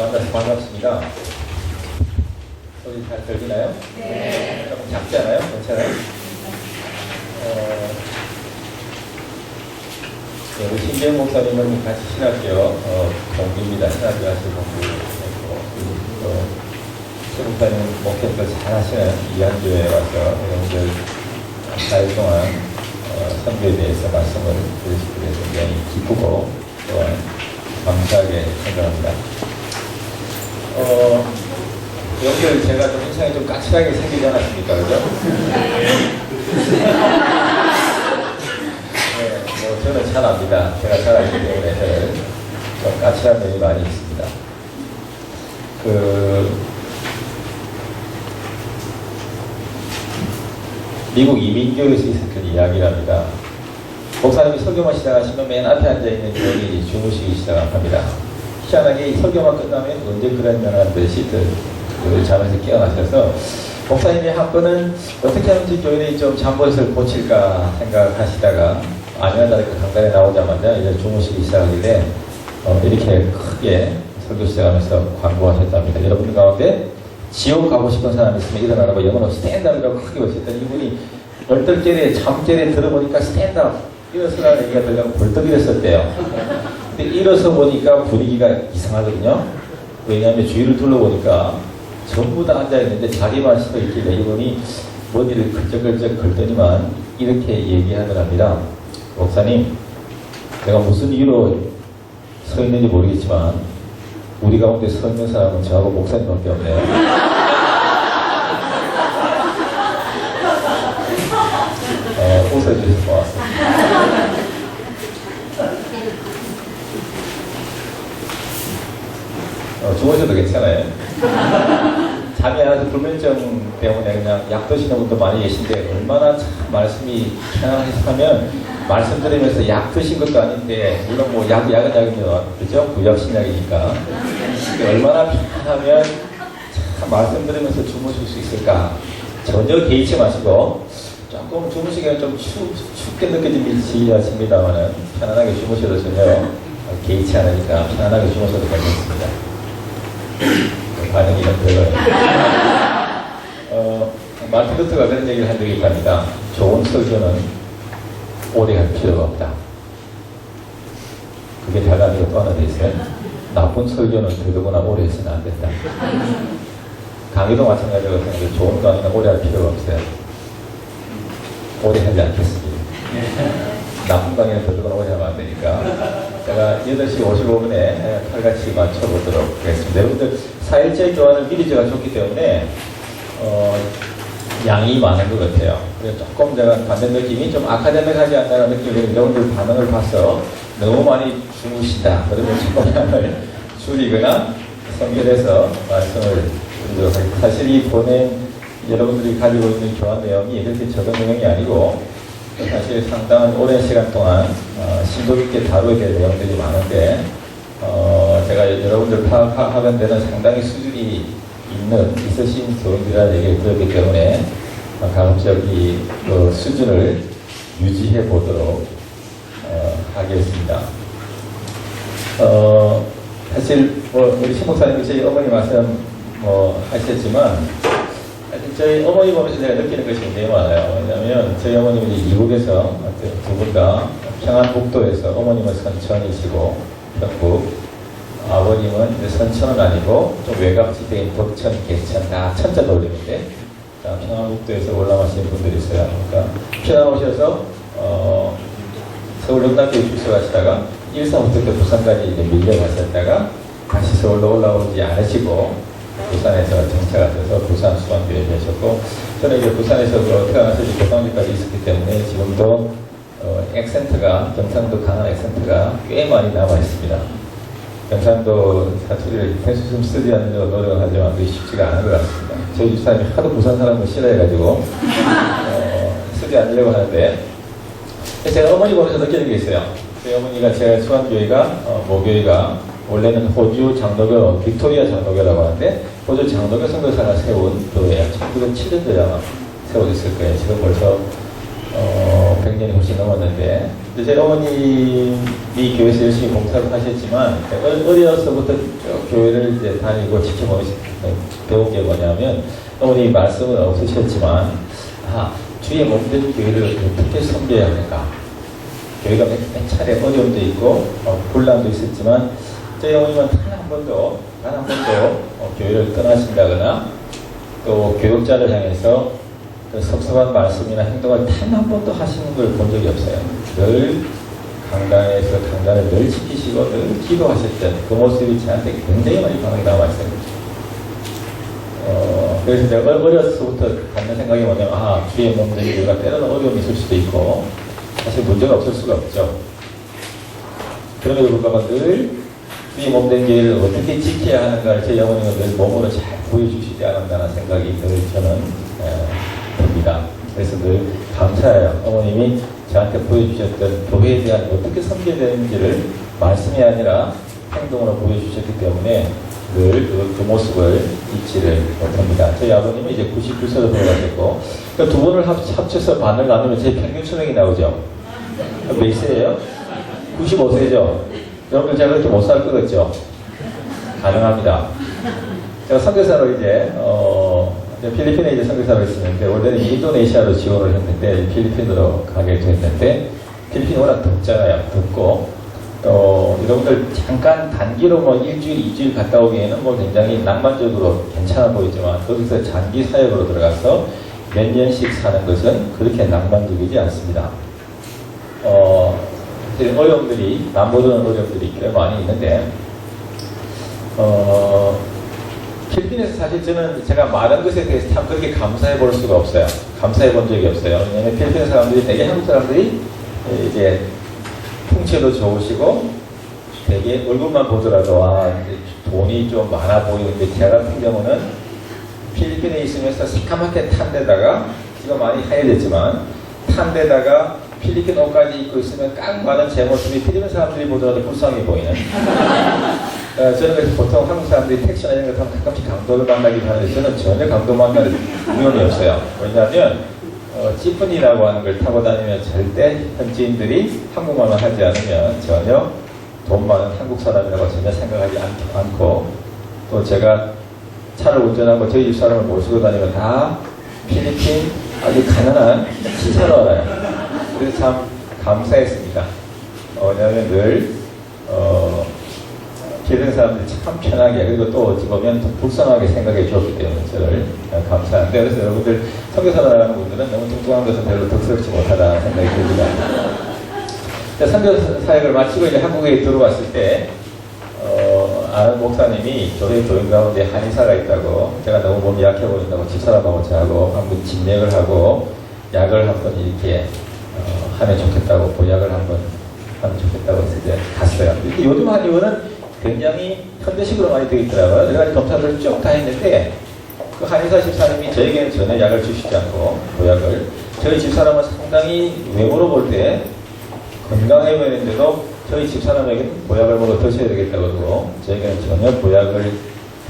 만나서 반갑습니다. 소리 잘 들리나요? 네. 조금 작지 않아요? 괜찮아요? 우리 신재영 목사님은 같이 신학교 동기입니다. 신학교 하실 동기였고, 신 목사님은 목회를 잘 하시는 이한교회에 와서 여러분들 4일 동안 선교에 대해서 말씀을 들으시게 돼서 굉장히 기쁘고 또한 감사하게 생각합니다. 여기를 제가 좀 인상이 좀 까칠하게 생기지 않았습니까? 그죠? 네, 뭐 저는 잘 압니다. 제가 잘 알기 때문에 저는 좀 까칠한 면이 많이 있습니다. 미국 이민교에서 있었던 이야기랍니다. 목사님이 설교만 시작하시면 맨 앞에 앉아있는 교인이 주무시기 시작합니다. 희한하게 설교만 끝나면 언제 그랬냐는 듯이 잠에서 깨어나셔서 목사님이 한 번은 어떻게 하면 이 교인이 좀 잠버릇을 고칠까 생각하시다가 아니나 다를까 강단에 나오자마자 이제 주무시기 시작하길래 이렇게 크게 설교 시작하면서 광고하셨답니다. 여러분 가운데 지옥 가고 싶은 사람이 있으면 일어나라고 영어로 스탠드업이라고 크게 외쳤더니 이분이 얼떨결에 잠결에 들어보니까 스탠드업 일어서라는 얘기가 들려고 벌떡 일었었대요. 근데 일어서 보니까 분위기가 이상하거든요. 왜냐하면 주위를 둘러보니까 전부 다 앉아있는데 자기만 서 있길래 이분이 머리를 걸쩍걸쩍 걸더니만 이렇게 얘기하더랍니다. 목사님, 내가 무슨 이유로 서 있는지 모르겠지만 우리 가운데 서 있는 사람은 저하고 목사님밖에 없네요. 웃어주셔서 고맙습니다. 주무셔도 괜찮아요. 잠이 안 와서 불면증 때문에 그냥 약 드시는 분도 많이 계신데 얼마나 참 말씀이 편안하면 말씀 들으면서 약 드신 것도 아닌데 물론 뭐 약은 약이죠. 그죠? 구약 신약이니까. 얼마나 편안하면 참 말씀 들으면서 주무실 수 있을까. 전혀 개의치 마시고 조금 주무시기에는 좀 춥게 느껴질지 하십니다만은 편안하게 주무셔도 전혀 개의치 않으니까 편안하게 주무셔도 괜찮습니다. 반응이 좀 들어요. 마틴 루터가 그런 얘기를 한 적이 있답니다. 좋은 설교는 오래 할 필요가 없다. 그게 잘 아니고 또 하나 더 있어요. 나쁜 설교는 더더구나 오래 해서는 안 된다. 강의도 마찬가지로 좋은 강의는 오래 할 필요가 없어요. 오래 하지 않겠습니다. 나쁜 강의는 더더구나 오래 하면 안 되니까 제가 8시 55분에 칼같이 맞춰보도록 하겠습니다. 여러분들 4일째 교환은 미리 제가 줬기 때문에 양이 많은 것 같아요. 그래서 조금 제가 받는 느낌이 좀 아카데믹하지 않다는 느낌이 여러분들 반응을 봐서 너무 많이 주무신다. 그러면 조금 양을 줄이거나 선별해서 말씀을 드리도록 하겠습니다. 사실 이 보낸 여러분들이 가지고 있는 교환 내용이 이렇게 적은 내용이 아니고 사실 상당한 오랜 시간 동안 심도 깊게 다루게 될 내용들이 많은데 제가 여러분들 파악하는 데는 상당히 수준이 있으신 교인들이라는 얘기를 들었기 때문에 가급적 이 수준을 유지해 보도록 하겠습니다. 사실 우리 신목사님이 저희 어머니 말씀 하셨지만 저희 어머니 보면서 제가 느끼는 것이 굉장히 많아요. 왜냐하면 저희 어머님이 미국에서 두 분 다 평안북도에서 어머님은 선천이시고 평북, 아버님은 선천은 아니고 좀 외곽지대인 덕천, 개천 다 천자 돌림인데 평안북도에서 올라가시는 분들이 있어요. 그러니까 평안 오셔서 서울 영남교에 출석하시다가 일산부터 부산까지 이제 밀려가셨다가 다시 서울로 올라오지 않으시고 부산에서 정착하셔서 부산 수강교회에 계셨고 저는 이제 부산에서 태어나서 고등학교까지 있었기 때문에 지금도 액센트가 경상도 강한 액센트가 꽤 많이 남아 있습니다. 경상도 사투리를 계속 쓰지 않으려고 노력을 하지만 그게 쉽지가 않은 것 같습니다. 저희 집사람이 하도 부산 사람을 싫어해가지고 쓰지 않으려고 하는데 제가 어머니 보면서 느끼는 게 있어요. 저희 어머니가 제가 수강교회가 모교회가 원래는 호주 장로교, 빅토리아 장로교라고 하는데 호주 장로교 선교사가 세운 교회예요. 1907년도에 아마 세워졌을 거예요. 지금 벌써 100년이 훨씬 넘었는데, 저희 어머님이 교회에서 열심히 봉사를 하셨지만, 어려서부터 쭉 교회를 이제 다니고 지켜보면서 배운 게 뭐냐면, 어머니 말씀은 없으셨지만, 주의 몸된 교회를 어떻게 섬겨야 하는가. 교회가 몇 차례 어려움도 있고, 분란도 있었지만, 저희 어머님은 단 한 번도 교회를 떠나신다거나, 또 교육자를 향해서 그 섭섭한 말씀이나 행동을 단 한 번도 하시는 걸 본 적이 없어요. 늘 강단에서 강단을 늘 지키시고 늘 기도하셨던 그 모습이 저한테 굉장히 많이 강하게 남아있어요. 그래서 제가 어려서부터 갖는 생각이 뭐냐면, 주의 몸된 교회가 때로는 어려움이 있을 수도 있고 사실 문제가 없을 수가 없죠. 그럼에도 불구하고 늘 주의 몸된 교회를 어떻게 지켜야 하는가를 저희 어머니가 늘 몸으로 잘 보여주시지 않았다는 생각이 늘 저는 듭니다. 그래서 늘 감사해요. 어머님이 저한테 보여주셨던 교회에 대한 어떻게 섬겨야 되는지를 말씀이 아니라 행동으로 보여주셨기 때문에 늘 그 모습을 잊지를 못합니다. 저희 아버님이 이제 99세로 돌아가셨고, 그러니까 두 분을 합쳐서 반을 나누면 제 평균 수명이 나오죠. 몇 세예요? 95세죠? 여러분 제가 그렇게 못 살 것 같죠? 가능합니다. 제가 선교사로 이제 필리핀에 이제 선교사로 있었는데, 원래는 인도네시아로 지원을 했는데 필리핀으로 가게 됐는데, 필리핀이 워낙 덥잖아요. 덥고 여러분들 잠깐 단기로 뭐 일주일, 2주일 갔다 오기에는 뭐 굉장히 낭만적으로 괜찮아 보이지만, 거기서 장기 사역으로 들어가서 몇 년씩 사는 것은 그렇게 낭만적이지 않습니다. 어려움들이, 남보다는 어려움들이 꽤 많이 있는데, 필리핀에서 사실 저는 제가 말한 것에 대해서 참 그렇게 감사해 볼 수가 없어요. 감사해 본 적이 없어요. 왜냐하면 필리핀 사람들이, 되게 한국 사람들이 이제 풍채도 좋으시고 되게 얼굴만 보더라도 돈이 좀 많아 보이는데, 제가 같은 경우는 필리핀에 있으면서 새까맣게 탄 데다가, 지금 많이 하얘졌지만 탄 데다가 필리핀 옷까지 입고 있으면 깡 많은 제 모습이 필리핀 사람들이 보더라도 불쌍해 보이는. 저는 그래서 보통 한국 사람들이 택시나 이런 거 타면 가끔씩 강도를 만나기도 하는데, 저는 전혀 강도 만날 위험이 없어요. 왜냐하면 찌푸니라고 하는 걸 타고 다니면 절대 현지인들이 한국말만 하지 않으면 전혀 돈 많은 한국 사람이라고 전혀 생각하지 않고, 또 제가 차를 운전하고 저희 집 사람을 모시고 다니면 다 필리핀 아주 가난한 시차로 알아요. 그래서 참 감사했습니다. 왜냐하면 늘 필리핀 사람들이 참 편하게, 그리고 또 어찌 보면 더 불쌍하게 생각해 주었기 때문에 저를 감사한데, 그래서 여러분들 선교사를 하는 분들은 너무 뚱뚱한 것은 별로 덕스럽지 못하다는 생각이 듭니다. 선교 사역을 마치고 이제 한국에 들어왔을 때 아는 목사님이 교회 교인 가운데 한의사가 있다고, 제가 너무 몸이 약해 보인다고 집사람하고 저하고 한번 진맥을 하고 약을 한번 이렇게 하면 좋겠다고, 보약을 한번 하면 좋겠다고 해서 이제 갔어요. 요즘 한의원은 굉장히 현대식으로 많이 되어 있더라고요. 여러 가지 검사를 쭉 다 했는데, 그 한의사 집사님이 저에게는 전혀 약을 주시지 않고, 보약을, 저희 집사람은 상당히 외모로 볼 때 건강해 보이는데도 저희 집사람에게는 보약을 먹어 드셔야 되겠다고 그러고, 저에게는 전혀 보약을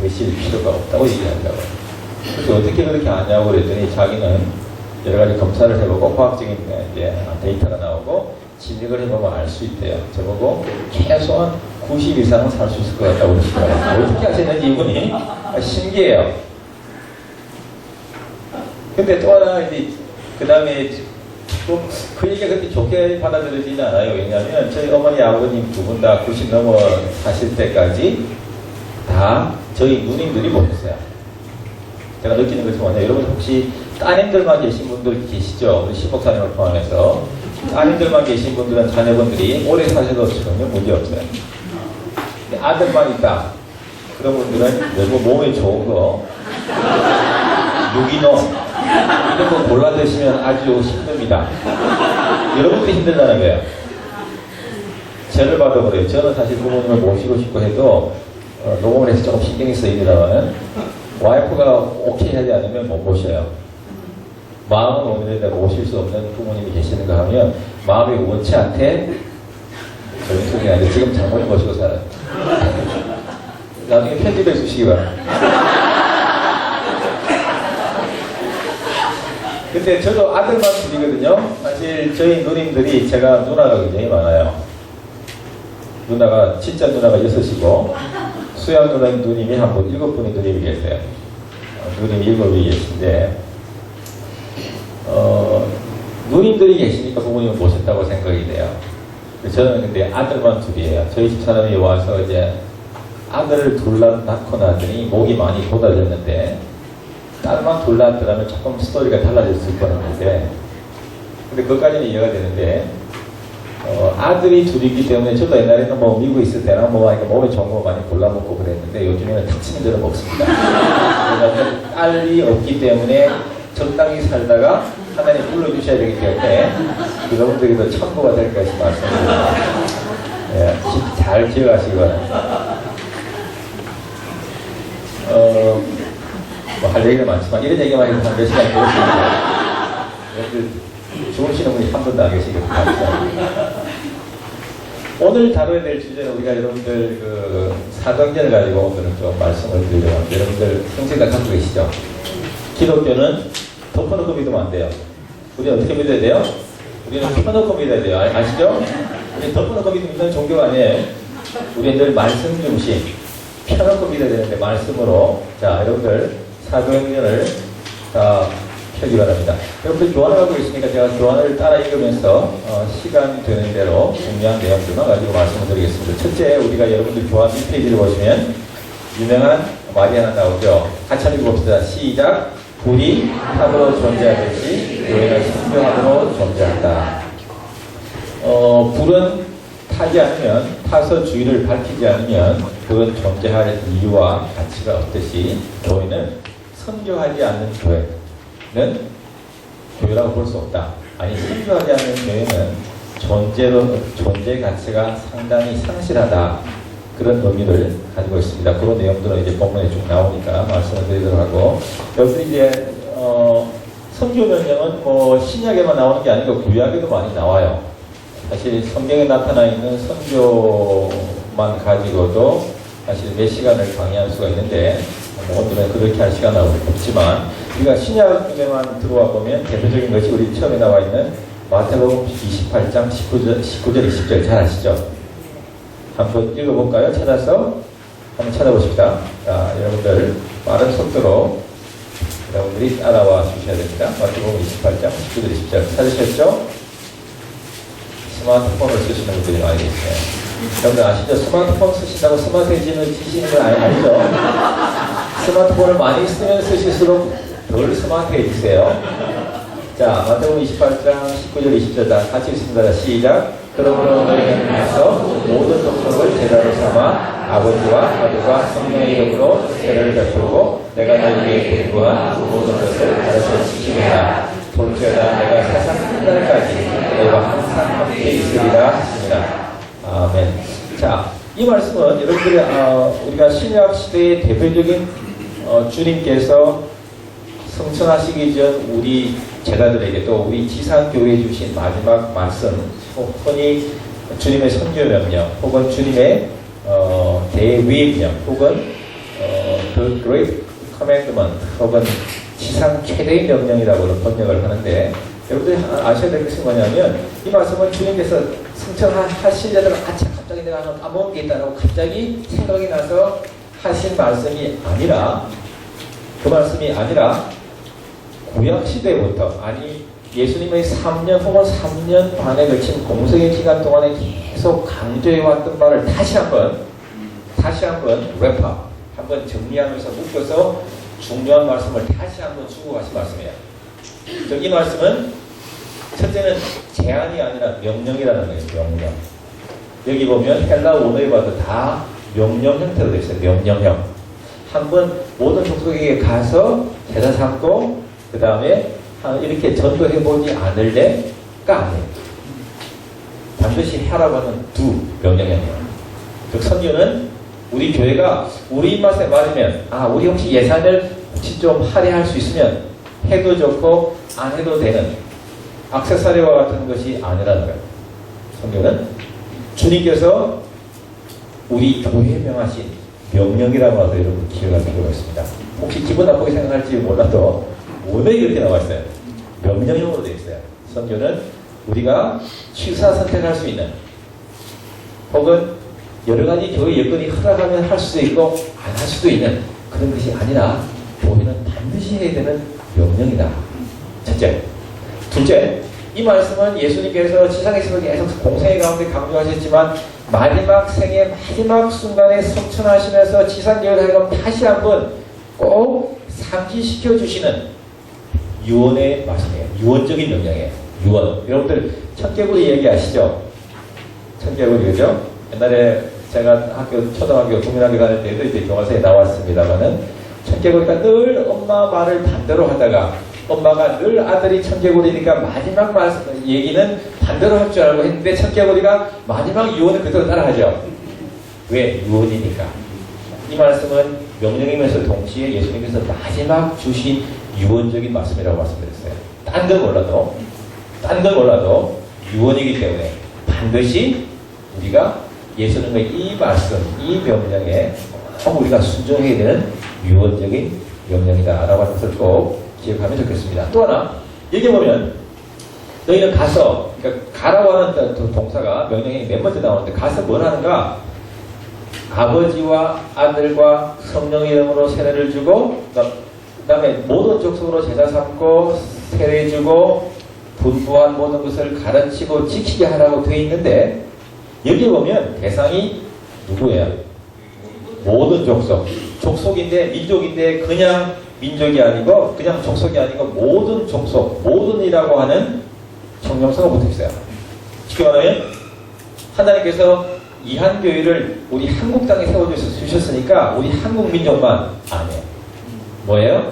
드실 필요가 없다고 얘기하더라고요. 그래서 어떻게 그렇게 아냐고 그랬더니, 자기는 여러 가지 검사를 해보고 과학적인 데이터가 나오고 진맥을 해보면 알 수 있대요. 저보고 최소한 90 이상은 살 수 있을 것 같다고 그러시더라고요. 어떻게 하셨는지 이분이 신기해요. 근데 또 하나 이제 그 다음에 그 얘기가 그렇게 좋게 받아들여지지 않아요. 왜냐하면 저희 어머니 아버님 두 분 다 90 넘어 사실 때까지 다 저희 누님들이 보셨어요. 제가 느끼는 것이 뭐냐, 여러분 혹시 따님들만 계신 분들 계시죠? 우리 신목사님을 포함해서 따님들만 계신 분들은 자녀분들이 오래 사셔도 전혀 문제 없어요. 아들만 있다, 그런 분들은 너무 몸에 좋은 거, 유기농 이런 거 골라 드시면 아주 힘듭니다. 여러분들이 힘들다는 거예요. 저를 봐도 그래요. 저는 사실 부모님을 모시고 싶고 해도 녹음을 해서 조금 신경이 쓰이더라고는, 와이프가 오케이 하지 않으면 못 모셔요. 마음은 오는데 모실 수 없는 부모님이 계시는가 하면 마음이 원치 않대 저희 소개 아닌데 지금 장모님 모시고 살아요. 나중에 편집해 주시기 바랍니다. 근데 저도 아들만 둘이거든요. 사실 저희 누님들이 제가 누나가 굉장히 많아요. 누나가 진짜 누나가 6이고 수양 누님이 한 분, 7분의 누님이 계세요. 누님이 7이 계신데 누님들이 계시니까 부모님을 모셨다고 생각이 돼요. 저는 근데 아들만 둘이에요. 저희 집 사람이 와서 이제 아들을 둘 낳고 나더니 목이 많이 고달렸는데 딸만 둘 낳더라면 조금 스토리가 달라졌을 뻔했는데 근데 그것까지는 이해가 되는데 아들이 둘이기 때문에 저도 옛날에는 뭐 미국에 있을 때나 뭐 몸에 좋은 거 많이 골라먹고 그랬는데 요즘에는 탁치는 대로 먹습니다. 왜냐하면 딸이 없기 때문에 적당히 살다가 하나님 불러주셔야 되기 때문에 여러분들에게도 참고가 될 것이 말씀드립니다. 예, 잘 기억하시기 바랍니다. 뭐 할 얘기가 많지만 이런 얘기만 해도 한 몇 시간 걸었습니다. 여러분들 주무시는 분이 한 분도 안 계시겠고 오늘 다뤄야 될 주제는 우리가 여러분들 그 사도행전을 가지고 오늘은 좀 말씀을 드리려고 합니다. 여러분들 성경을 갖고 계시죠? 기독교는 덮어놓고 믿으면 안 돼요. 우리 어떻게 믿어야 돼요? 우리는 펴놓고 믿어야 돼요. 아시죠? 우리 덮어놓고 믿는 종교가 아니에요. 우리는 늘 말씀 중심 펴놓고 믿어야 되는데 말씀으로 자 여러분들 사도행전을 다 펴기 바랍니다. 여러분들 교환을 하고 있으니까 제가 교환을 따라 읽으면서 시간 되는 대로 중요한 내용들만 가지고 말씀을 드리겠습니다. 첫째 우리가 여러분들 교환 1페이지를 보시면 유명한 말이 하나 나오죠. 같이 한번 읽어봅시다. 시작. 불이 탑으로 존재하듯이 교회는 성경으로 존재한다. 불은 타지 않으면 타서 주위를 밝히지 않으면 그건 존재할 이유와 가치가 없듯이 교회는 선교하지 않는 교회는 교회라고 볼 수 없다. 아니 선교하지 않는 교회는 존재 가치가 상당히 상실하다. 그런 의미를 가지고 있습니다. 그런 내용들은 이제 본문에 쭉 나오니까 말씀을 드리도록 하고 여기 이제 선교 명령은 뭐 신약에만 나오는 게 아니고 구약에도 많이 나와요. 사실 성경에 나타나 있는 선교만 가지고도 사실 몇 시간을 강의할 수가 있는데 오늘은 그렇게 할 시간은 없지만 우리가 신약에만 들어와 보면 대표적인 것이 우리 처음에 나와 있는 마태복음 28장 19절 20절 잘 아시죠? 한번 읽어볼까요? 찾아서 한번 찾아보십시다. 자, 여러분들 빠른 속도로 여러분들이 따라와 주셔야 됩니다. 마태복음 28장 19절 20절 찾으셨죠? 스마트폰을 쓰시는 분들이 많이 계세요. 여러분들 아시죠? 스마트폰 쓰신다고 스마트해지는 지시는 건 아니죠? 스마트폰을 많이 쓰면 쓰실수록 덜 스마트해지세요. 자, 마태복음 28장 19절 20절 다 같이 읽습니다. 시작. 그러므로 너희는 가서 모든 족속을 제자로 삼아 아버지와 아들과 성령의 이름으로 세례를 베풀고 내가 너희에게 분부한 모든 것을 가르쳐 주시리라. 볼지어다 내가 세상 끝날까지 너희와 항상 함께 있으리라 하십니다. 아멘. 자, 이 말씀은 여러분들이 우리가 신약 시대의 대표적인 주님께서 성천하시기 전 우리 제자들에게 또 우리 지상교회에 주신 마지막 말씀 흔히 주님의 선교 명령 혹은 주님의 대위임령 혹은 The Great Commandment 혹은 지상 최대의 명령이라고 번역을 하는데 여러분들이 아셔야 될 것이 뭐냐면 이 말씀은 주님께서 승천하시려다가 갑자기 내가 까먹은 게 있다고 갑자기 생각이 나서 하신 말씀이 아니라 그 말씀이 아니라 구약시대부터 아니 예수님의 3년 혹은 3년 반에 걸친 공생의 기간 동안에 계속 강조해왔던 말을 다시 한번 랩합 한번 정리하면서 묶어서 중요한 말씀을 다시 한번 주고 가신 말씀이에요. 이 말씀은 첫째는 제안이 아니라 명령이라는 거예요. 명령. 여기 보면 헬라 원어에 봐도 다 명령 형태로 되어 있어요. 명령형. 한번 모든 족속에게 가서 제사 삼고 그 다음에 이렇게 전도해보지 않을래가 아니에요. 반드시 하라고 하는 두 명령이에요. 즉 선교는 우리 교회가 우리 입맛에 맞으면 우리 혹시 예산을 혹시 좀 할애할 수 있으면 해도 좋고 안 해도 되는 액세서리와 같은 것이 아니라는 거예요. 선교는 주님께서 우리 교회에 명하신 명령이라고 하도 여러분 기억할 필요가 있습니다. 혹시 기분 나쁘게 생각할지 몰라도 원어에 이렇게 나와 있어요. 명령형으로 되어 있어요. 선교는 우리가 취사 선택할 수 있는, 혹은 여러 가지 교회 여건이 허락하면 할 수도 있고 안 할 수도 있는 그런 것이 아니라 교회는 반드시 해야 되는 명령이다. 첫째. 둘째, 이 말씀은 예수님께서 지상에서 계속 공생의 가운데 강조하셨지만 마지막 생의 마지막 순간에 성천하시면서 지상교회를 하여금 다시 한번 꼭 상기시켜 주시는 유언의 말씀이에요. 유언적인 명령이에요. 유언. 여러분들 천개구리 얘기하시죠? 천개구리, 그죠? 옛날에 제가 초등학교, 국민학교 다닐 때도 이제 교과서에 나왔습니다만은 천개구리가 늘 엄마 말을 반대로 하다가 엄마가 늘 아들이 천개구리니까 마지막 말씀, 얘기는 반대로 할 줄 알고 했는데 천개구리가 마지막 유언을 그대로 따라하죠. 왜? 유언이니까. 이 말씀은 명령이면서 동시에 예수님께서 마지막 주신 유언적인 말씀이라고 말씀드렸어요. 딴 건 몰라도 유언이기 때문에 반드시 우리가 예수님의 이 말씀, 이 명령에 꼭 우리가 순종해야 되는 유언적인 명령이다라고 하는 것을 꼭 기억하면 좋겠습니다. 또 하나, 여기 보면 너희는 가서, 그러니까 가라고 하는 동사가 명령이 맨 먼저 나오는데 가서 뭘 하는가? 아버지와 아들과 성령의 이름으로 세례를 주고 그 다음에 모든 족속으로 제자 삼고 세례 주고 분부한 모든 것을 가르치고 지키게 하라고 되어 있는데 여기 보면 대상이 누구예요? 모든 족속. 족속인데 민족인데 그냥 민족이 아니고 그냥 족속이 아니고 모든 족속, 모든이라고 하는 정명사가 붙어 있어요. 쉽게 말하면 하나님께서 이 한 교회를 우리 한국 땅에 세워주셨으니까 우리 한국 민족만 아니에요. 뭐예요?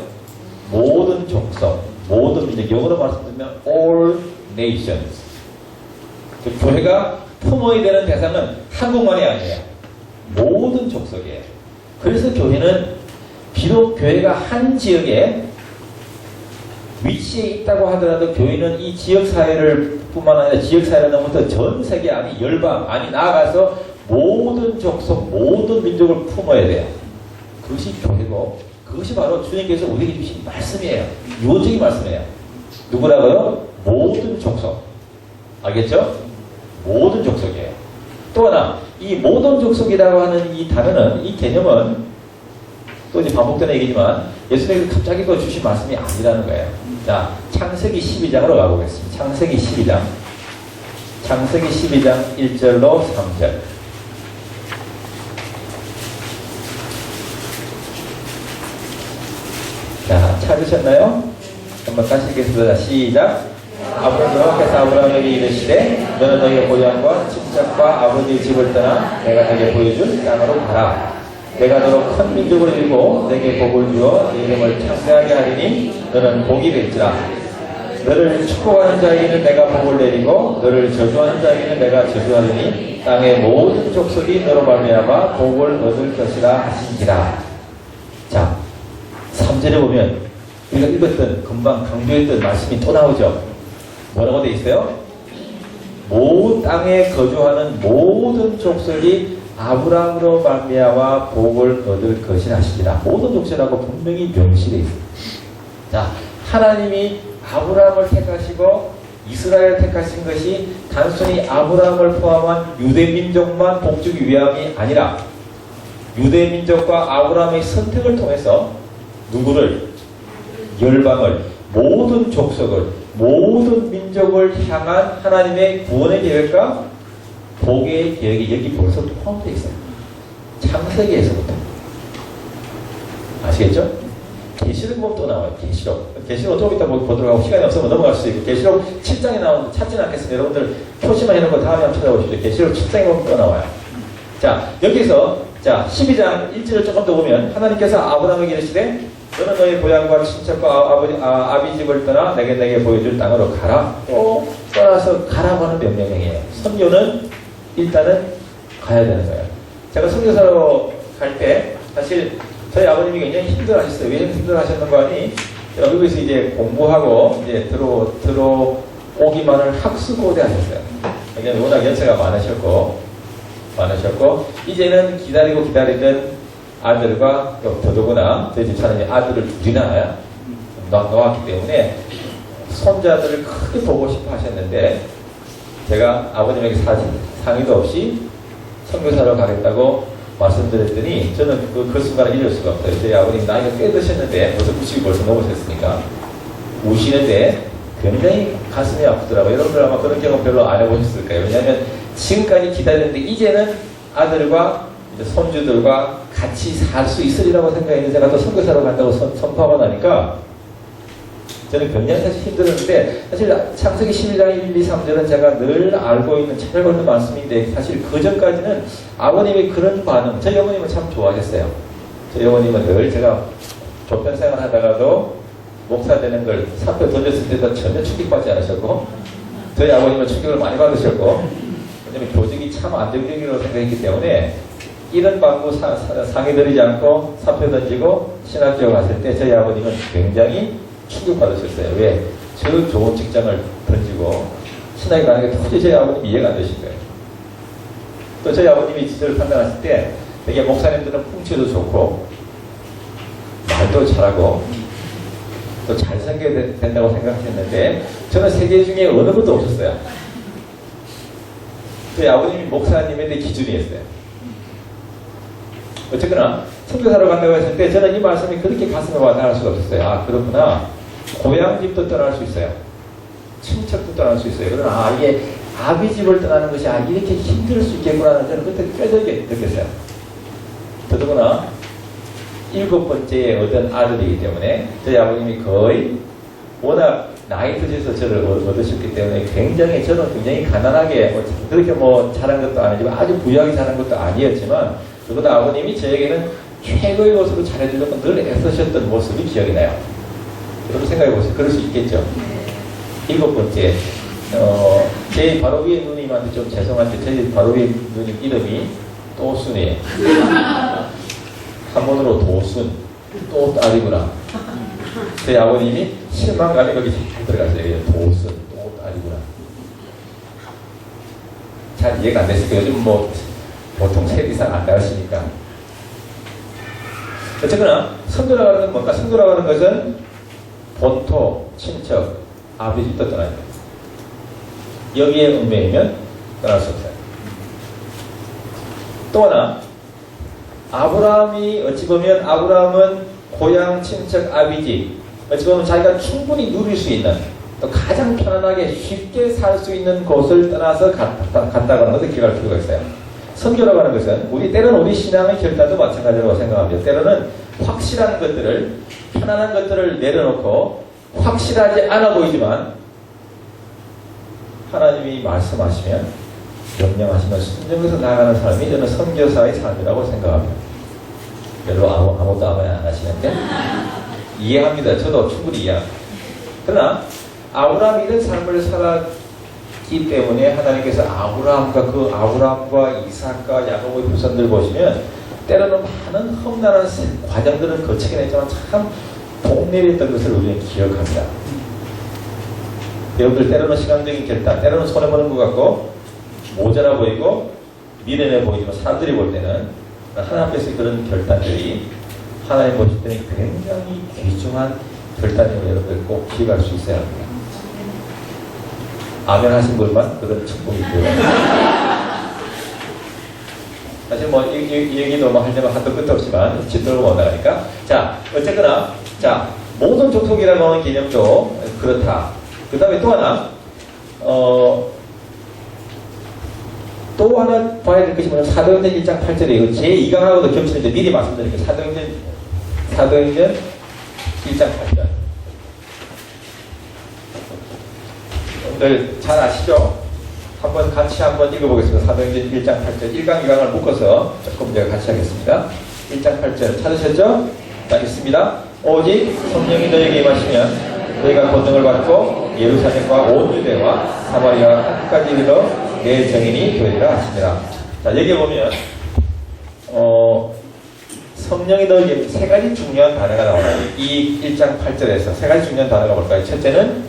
모든 족속, 모든 민족. 영어로 말씀드리면 all nations. 그 교회가 품어야 되는 대상은 한국만이 아니에요. 모든 족속이에요. 그래서 교회는 비록 교회가 한 지역에 위치에 있다고 하더라도 교회는 이 지역사회를 뿐만 아니라 지역사회를 넘어서 전 세계 아니 열방 아니 나아가서 모든 족속 모든 민족을 품어야 돼요. 그것이 교회고 그것이 바로 주님께서 우리에게 주신 말씀이에요. 유언적인 말씀이에요. 누구라고요? 모든 족속. 알겠죠? 모든 족속이에요. 또 하나 이 모든 족속이라고 하는 이 단어는 이 개념은 또 이제 반복되는 얘기지만 예수님께서 갑자기 또 주신 말씀이 아니라는 거예요. 자, 창세기 12장으로 가보겠습니다. 창세기 12장. 창세기 12장 1절로 3절. 자, 찾으셨나요? 한번 다시 읽겠습니다. 시작. 아브라함께서 아브라함에게 이르시되 너는 너희의 고향과 친척과 아버지의 집을 떠나 내가 너에게 보여줄 땅으로 가라. 내가 너로 큰 민족을 이루고 내게 복을 주어 네 이름을 창대하게 하리니 너는 복이 될지라. 너를 축복하는 자에게는 내가 복을 내리고 너를 저주하는 자에게는 내가 저주하리니 땅의 모든 족속이 너로 말미암아 복을 얻을 것이라 하신지라. 자, 3절에 보면 우리가 읽었던 금방 강조했던 말씀이 또 나오죠. 뭐라고 되어 있어요? 모든 땅에 거주하는 모든 족속이 아브라함으로 말미암아 복을 얻을 것이라 하시니라. 모든 족속이라고 분명히 명시되어 있습니다. 자, 하나님이 아브라함을 택하시고 이스라엘을 택하신 것이 단순히 아브라함을 포함한 유대민족만 복주기 위함이 아니라 유대민족과 아브라함의 선택을 통해서 누구를? 열방을, 모든 족속을, 모든 민족을 향한 하나님의 구원의 계획과 복의 계획이 여기 벌써 포함되어 있어요. 창세기에서부터. 아시겠죠? 계시록 보면 또 나와요. 계시록 좀 이따 보도록 하고 시간이 없으면 넘어갈 수 있고 계시록 7장에 나오는데 찾지는 않겠습니다. 여러분들 표시만 해놓은 거 다음에 한번 찾아보십시오. 계시록 7장에 보면 또 나와요. 자, 여기서 자 12장 1절을 조금 더 보면 하나님께서 아브라함에게 이르시되 너는 너의 고향과 친척과 아비 집을 떠나 내게 보여줄 땅으로 가라. 또 떠나서 가라고 하는 명령이에요. 선교는 일단은 가야 되는 거예요. 제가 선교사로 갈 때 사실 저희 아버님이 굉장히 힘들어하셨어요. 왜 힘들어하셨는 거 아니? 미국에서 이제 공부하고 이제 들어오기만을 학수고대 하셨어요. 왜냐면 워낙 연세가 많으셨고 이제는 기다리던 아들과 더더구나 저희 집사는 아들을 둘이나 놓았기 때문에 손자들을 크게 보고 싶어 하셨는데 제가 아버님에게 상의도 없이 선교사로 가겠다고 말씀드렸더니 저는 그 순간을 잊을 수가 없어요. 저희 아버님 나이가 꽤 드셨는데 벌써 90이 벌써 넘으셨으니까 우시는데 굉장히 가슴이 아프더라고요. 여러분들 아마 그런 경험 별로 안 해보셨을 거예요. 왜냐하면 지금까지 기다렸는데 이제는 아들과 이제 손주들과 같이 살 수 있으리라고 생각했는데 제가 또 선교사로 간다고 선포하고 나니까 저는 굉장히 사실 힘들었는데 사실 창세기 11장 1, 2, 3절은 제가 늘 알고 있는 잘 알고 있는 말씀인데 사실 그 전까지는 아버님의 그런 반응, 저희 어머님은 참 좋아하셨어요. 저희 어머님은 늘 제가 조편 생활 하다가도 목사 되는 걸 사표 던졌을 때도 전혀 충격받지 않으셨고 저희 아버님은 충격을 많이 받으셨고 왜냐면 교직이 참 안정적이라고 생각했기 때문에 이런 방구 상의 드리지 않고 사표 던지고 신학교 갔을 때 저희 아버님은 굉장히 충격받으셨어요. 왜? 저 좋은 직장을 던지고 신학에 가는 게 도저히 저희 아버님이 이해가 안 되신 거예요. 또 저희 아버님이 저를 판단하실 때 되게 목사님들은 풍치도 좋고 말도 잘하고 또 잘생겨야 된다고 생각했는데 저는 세계 중에 어느 것도 없었어요. 저희 아버님이 목사님에 대해 기준이었어요. 어쨌거나 선교사로 간다고 했을 때 저는 이 말씀이 그렇게 가슴에 와닿을 수가 없었어요. 아 그렇구나. 고향집도 떠날 수 있어요. 친척도 떠날 수 있어요. 그러나 이게 아비 집을 떠나는 것이 이렇게 힘들 수 있겠구나는 저는 그때 뼈저리게 느꼈어요. 더더구나 7번째에 얻은 아들이기 때문에 저희 아버님이 거의 워낙 나이 드셔서 저를 얻으셨기 때문에 굉장히 저는 굉장히 가난하게 그렇게 자란 것도 아니지만 아주 부유하게 자란 것도 아니었지만 그보다 아버님이 저에게는 최고의 것으로 잘해주려고 늘 애쓰셨던 모습이 기억이 나요. 여러분 생각해보세요. 그럴 수 있겠죠. 7번째 제 바로 위에 누님한테 좀 죄송한데 제 바로 위에 누님 이름이 또순이에요. 한번으로 도순 또 딸이구나. 제 아버님이 실망감이 거기 잘 들어갔어요. 도순 또 딸이구나. 잘 이해가 안 됐으니까 요즘 보통 셋 이상 안 나으시니까. 어쨌거나 선교라고 하는 건 뭔가? 선교라고 하는 것은 본토, 친척, 아버지부터 떠나야 돼요. 여기에 운명이면 떠날 수 없어요. 또 하나 아브라함이 어찌 보면 아브라함은 고향, 친척, 아비집 어찌 보면 자기가 충분히 누릴 수 있는 또 가장 편안하게 쉽게 살 수 있는 곳을 떠나서 갔다고 하는 것을 기억할 필요가 있어요. 선교라고 하는 것은 때로는 우리 신앙의 결단도 마찬가지라고 생각합니다. 때로는 확실한 것들을 편안한 것들을 내려놓고 확실하지 않아 보이지만 하나님이 말씀하시면 명령하시면 순종해서 나아가는 삶이 저는 선교사의 삶이라고 생각합니다. 별로 아무것도 안 하시는데 이해합니다. 저도 충분히 이해합니다. 그러나 아브라함이 이런 삶을 살았기 때문에 하나님께서 아브라함과 이삭과 야곱의 후손들 보시면 때로는 많은 험난한 과정들을 거치긴 했지만 참 복 내렸던 것을 우리는 기억합니다. 여러분들 때로는 시간적인 결단, 때로는 손해보는 것 같고 모자라 보이고 미련해 보이지만 사람들이 볼 때는 하나님 앞에서 그런 결단들이 하나님 보실 때는 굉장히 귀중한 결단임을 여러분들 꼭 기억할 수 있어야 합니다. 아멘 하신 분만 그런 축복이 있고요. 사실 이 얘기도 하려면 한도 끝도 없지만 짚들고 못 나가니까. 자, 어쨌거나 모든 족속이라고 하는 개념도 그렇다. 그 다음에 또 하나 또 하나 봐야 될 것이 뭐냐면 사도행전 1장 8절에 이거 제2강하고도 겹치는데 미리 말씀드릴게요. 사도행전 1장 8절. 여러분들 잘 아시죠? 같이 한번 읽어보겠습니다. 사도행전 1장 8절 1강 2강을 묶어서 조금 제가 같이 하겠습니다. 1장 8절 찾으셨죠? 자, 읽습니다. 오직 성령이 너에게 임하시면 너희가 권능을 받고 예루살렘과 온 유대와 사마리아 끝까지 이르러 내 증인이 되리라 하시니라. 자, 여기 보면 성령이 너에게 세 가지 중요한 단어가 나와요. 이 1장 8절에서 세 가지 중요한 단어가 뭘까요? 첫째는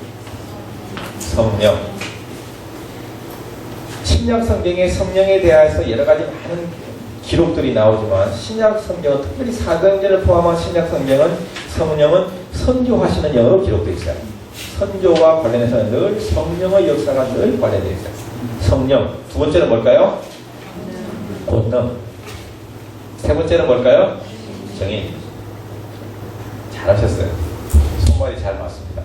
성령. 신약 성경에 성령에 대해서 여러 가지 많은 기록들이 나오지만 신약 성경은 특별히 사도행전을 포함한 신약 성령은 성령은 선교하시는 영으로 기록되어 있어요. 선교와 관련해서는 늘 성령의 역사가 늘 관련되어 있어요. 성령. 두 번째는 뭘까요? 권능. 세 번째는 뭘까요? 정의. 잘하셨어요. 손발이 잘 맞습니다.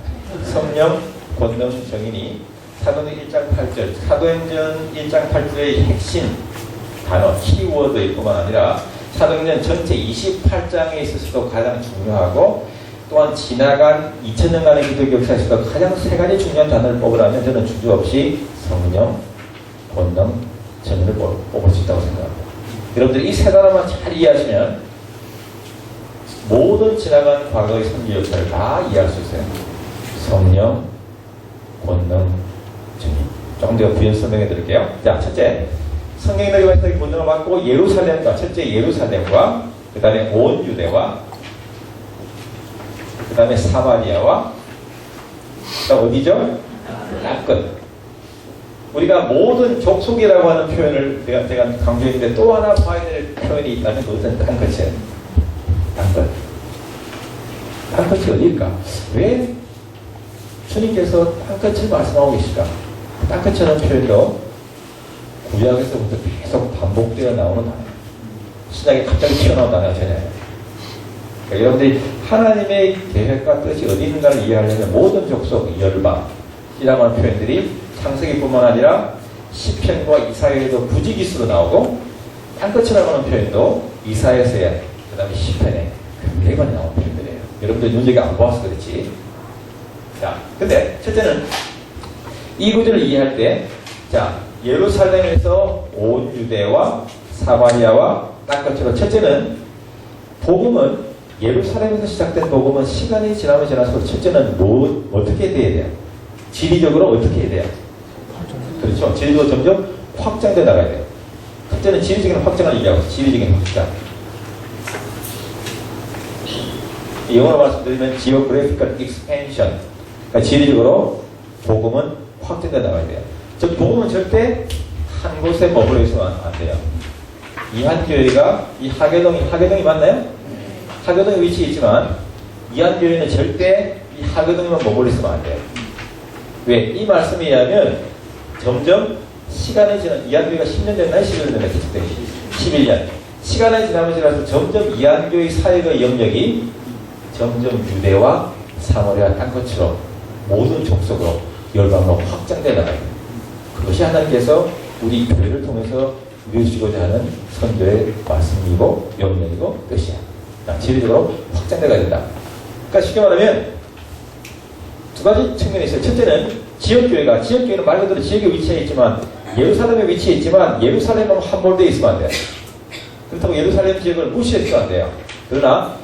성령, 권능, 정인이 사도행전 1장 8절, 사도행전 1장 8절의 핵심 단어, 키워드일 뿐만 아니라 사도행전 전체 28장에 있어서도 가장 중요하고 또한 지나간 2000년간의 기독교 역사에서도 가장 세 가지 중요한 단어를 뽑으라면 저는 주저없이 성령, 권능, 정의를 뽑을 수 있다고 생각합니다. 여러분들이 이 세 단어만 잘 이해하시면 모든 지나간 과거의 선교 역사를 다 이해할 수 있어요. 성령, 권능, 정의. 조금 더 부연 설명해 드릴게요. 자, 첫째, 성령의 너희가 권능을 받고 예루살렘과, 첫째 예루살렘과 그 다음에 온 유대와 그 다음에 사마리아와 또 어디죠? 땅끝. 우리가 모든 족속이라고 하는 표현을 제가 강조했는데 또 하나 봐야 될 표현이 있다면 그것은 땅끝이에요. 땅끝. 땅끝이 어디일까? 왜 주님께서 땅끝을 말씀하고 계실까? 땅끝이라는 표현도 구약에서부터 계속 반복되어 나오는 단어예요. 신약에 갑자기 튀어나온 단어가 전혀요. 그러니까 여러분들이 하나님의 계획과 뜻이 어디 있는가를 이해하려면 모든 족속, 열방이라고 하는 표현들이 창세기뿐만 아니라 시편과 이사야에도 부지기수로 나오고 땅끝이라고 하는 표현도 이사야서에 그 다음에 시편에 굉장히 많이 나오는 표현들이에요. 여러분들 눈여겨 안 보아서 그렇지. 자, 근데 첫째는 이 구절을 이해할 때, 자, 예루살렘에서 온 유대와 사마리아와 땅끝으로 첫째는 복음은 예루살렘에서 시작된 복음은 시간이 지나면 지날수록 첫째는 어떻게 돼야 돼요? 지리적으로 어떻게 해야 돼요? 그렇죠. 지리적으로 점점 확장돼 나가야 돼요. 첫째는 지리적인 확장을 얘기하고 지리적인 확장. 영어로 말씀드리면 geographical expansion. 그러니까 지리적으로 복음은 확장돼 나가야 돼요. 즉 복음은 절대 한 곳에 머물러 있으면 안 돼요. 이한교회가 이 하계동이 맞나요? 하계동에 위치해 있지만 이한교회는 절대 이 하계동에만 머물러 있으면 안 돼요. 왜? 이 말씀에 의하면 점점 시간이 지나 이한교회가 10년 됐나요? 11년 됐나요? 11년. 시간이 지나면 지나서 점점 이한교회 사역의 영역이 점점 유대와 사마리아 땅끝으로 모든 족속으로 열방으로 확장되어 나가요. 그것이 하나님께서 우리 교회를 통해서 이루어지고자 하는 선교의 말씀이고 영역이고 뜻이야. 지리적으로 확장되어야 된다. 그러니까 쉽게 말하면 두 가지 측면이 있어요. 첫째는 지역교회는 말 그대로 지역에 위치해 있지만 예루살렘에 위치해 있지만 예루살렘하고 함몰되어 있으면 안 돼요. 그렇다고 예루살렘 지역을 무시해서는 안 돼요. 그러나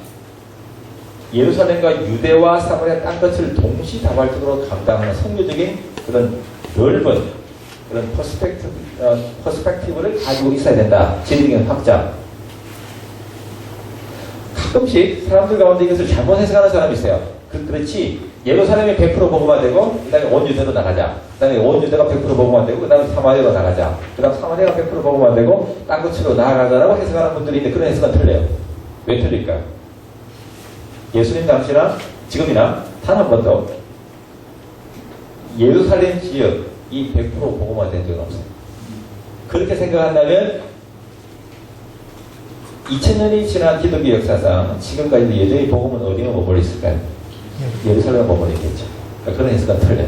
예루살렘과 유대와 사마리아 땅끝을 동시다발적으로 감당하는 선교적인 그런 넓은 그런 퍼스펙티브를 가지고 있어야 된다. 지리적인 확장. 가끔씩 사람들 가운데 이것을 잘못 해석하는 사람이 있어요. 그렇지. 예루살렘이 100% 복음화 되고 그 다음에 온 유대로 나가자. 그 다음에 온 유대가 100% 복음화 되고 그 다음에 사마리아로 나가자. 그 다음에 사마리아가 100% 복음화 되고 땅끝으로 나아가자라고 해석하는 분들이 있는데 그런 해석은 틀려요. 왜 틀릴까요? 예수님 당시나 지금이나 단 한 번도 예루살렘 지역이 100% 복음화 된 적은 없어요. 그렇게 생각한다면 2000년이 지난 기독교 역사상 지금까지도 여전히 복음은 어디에 머물러 있을까요? 예루살렘에 머물러 있겠죠. 그러니까 그런 해석은 틀려요.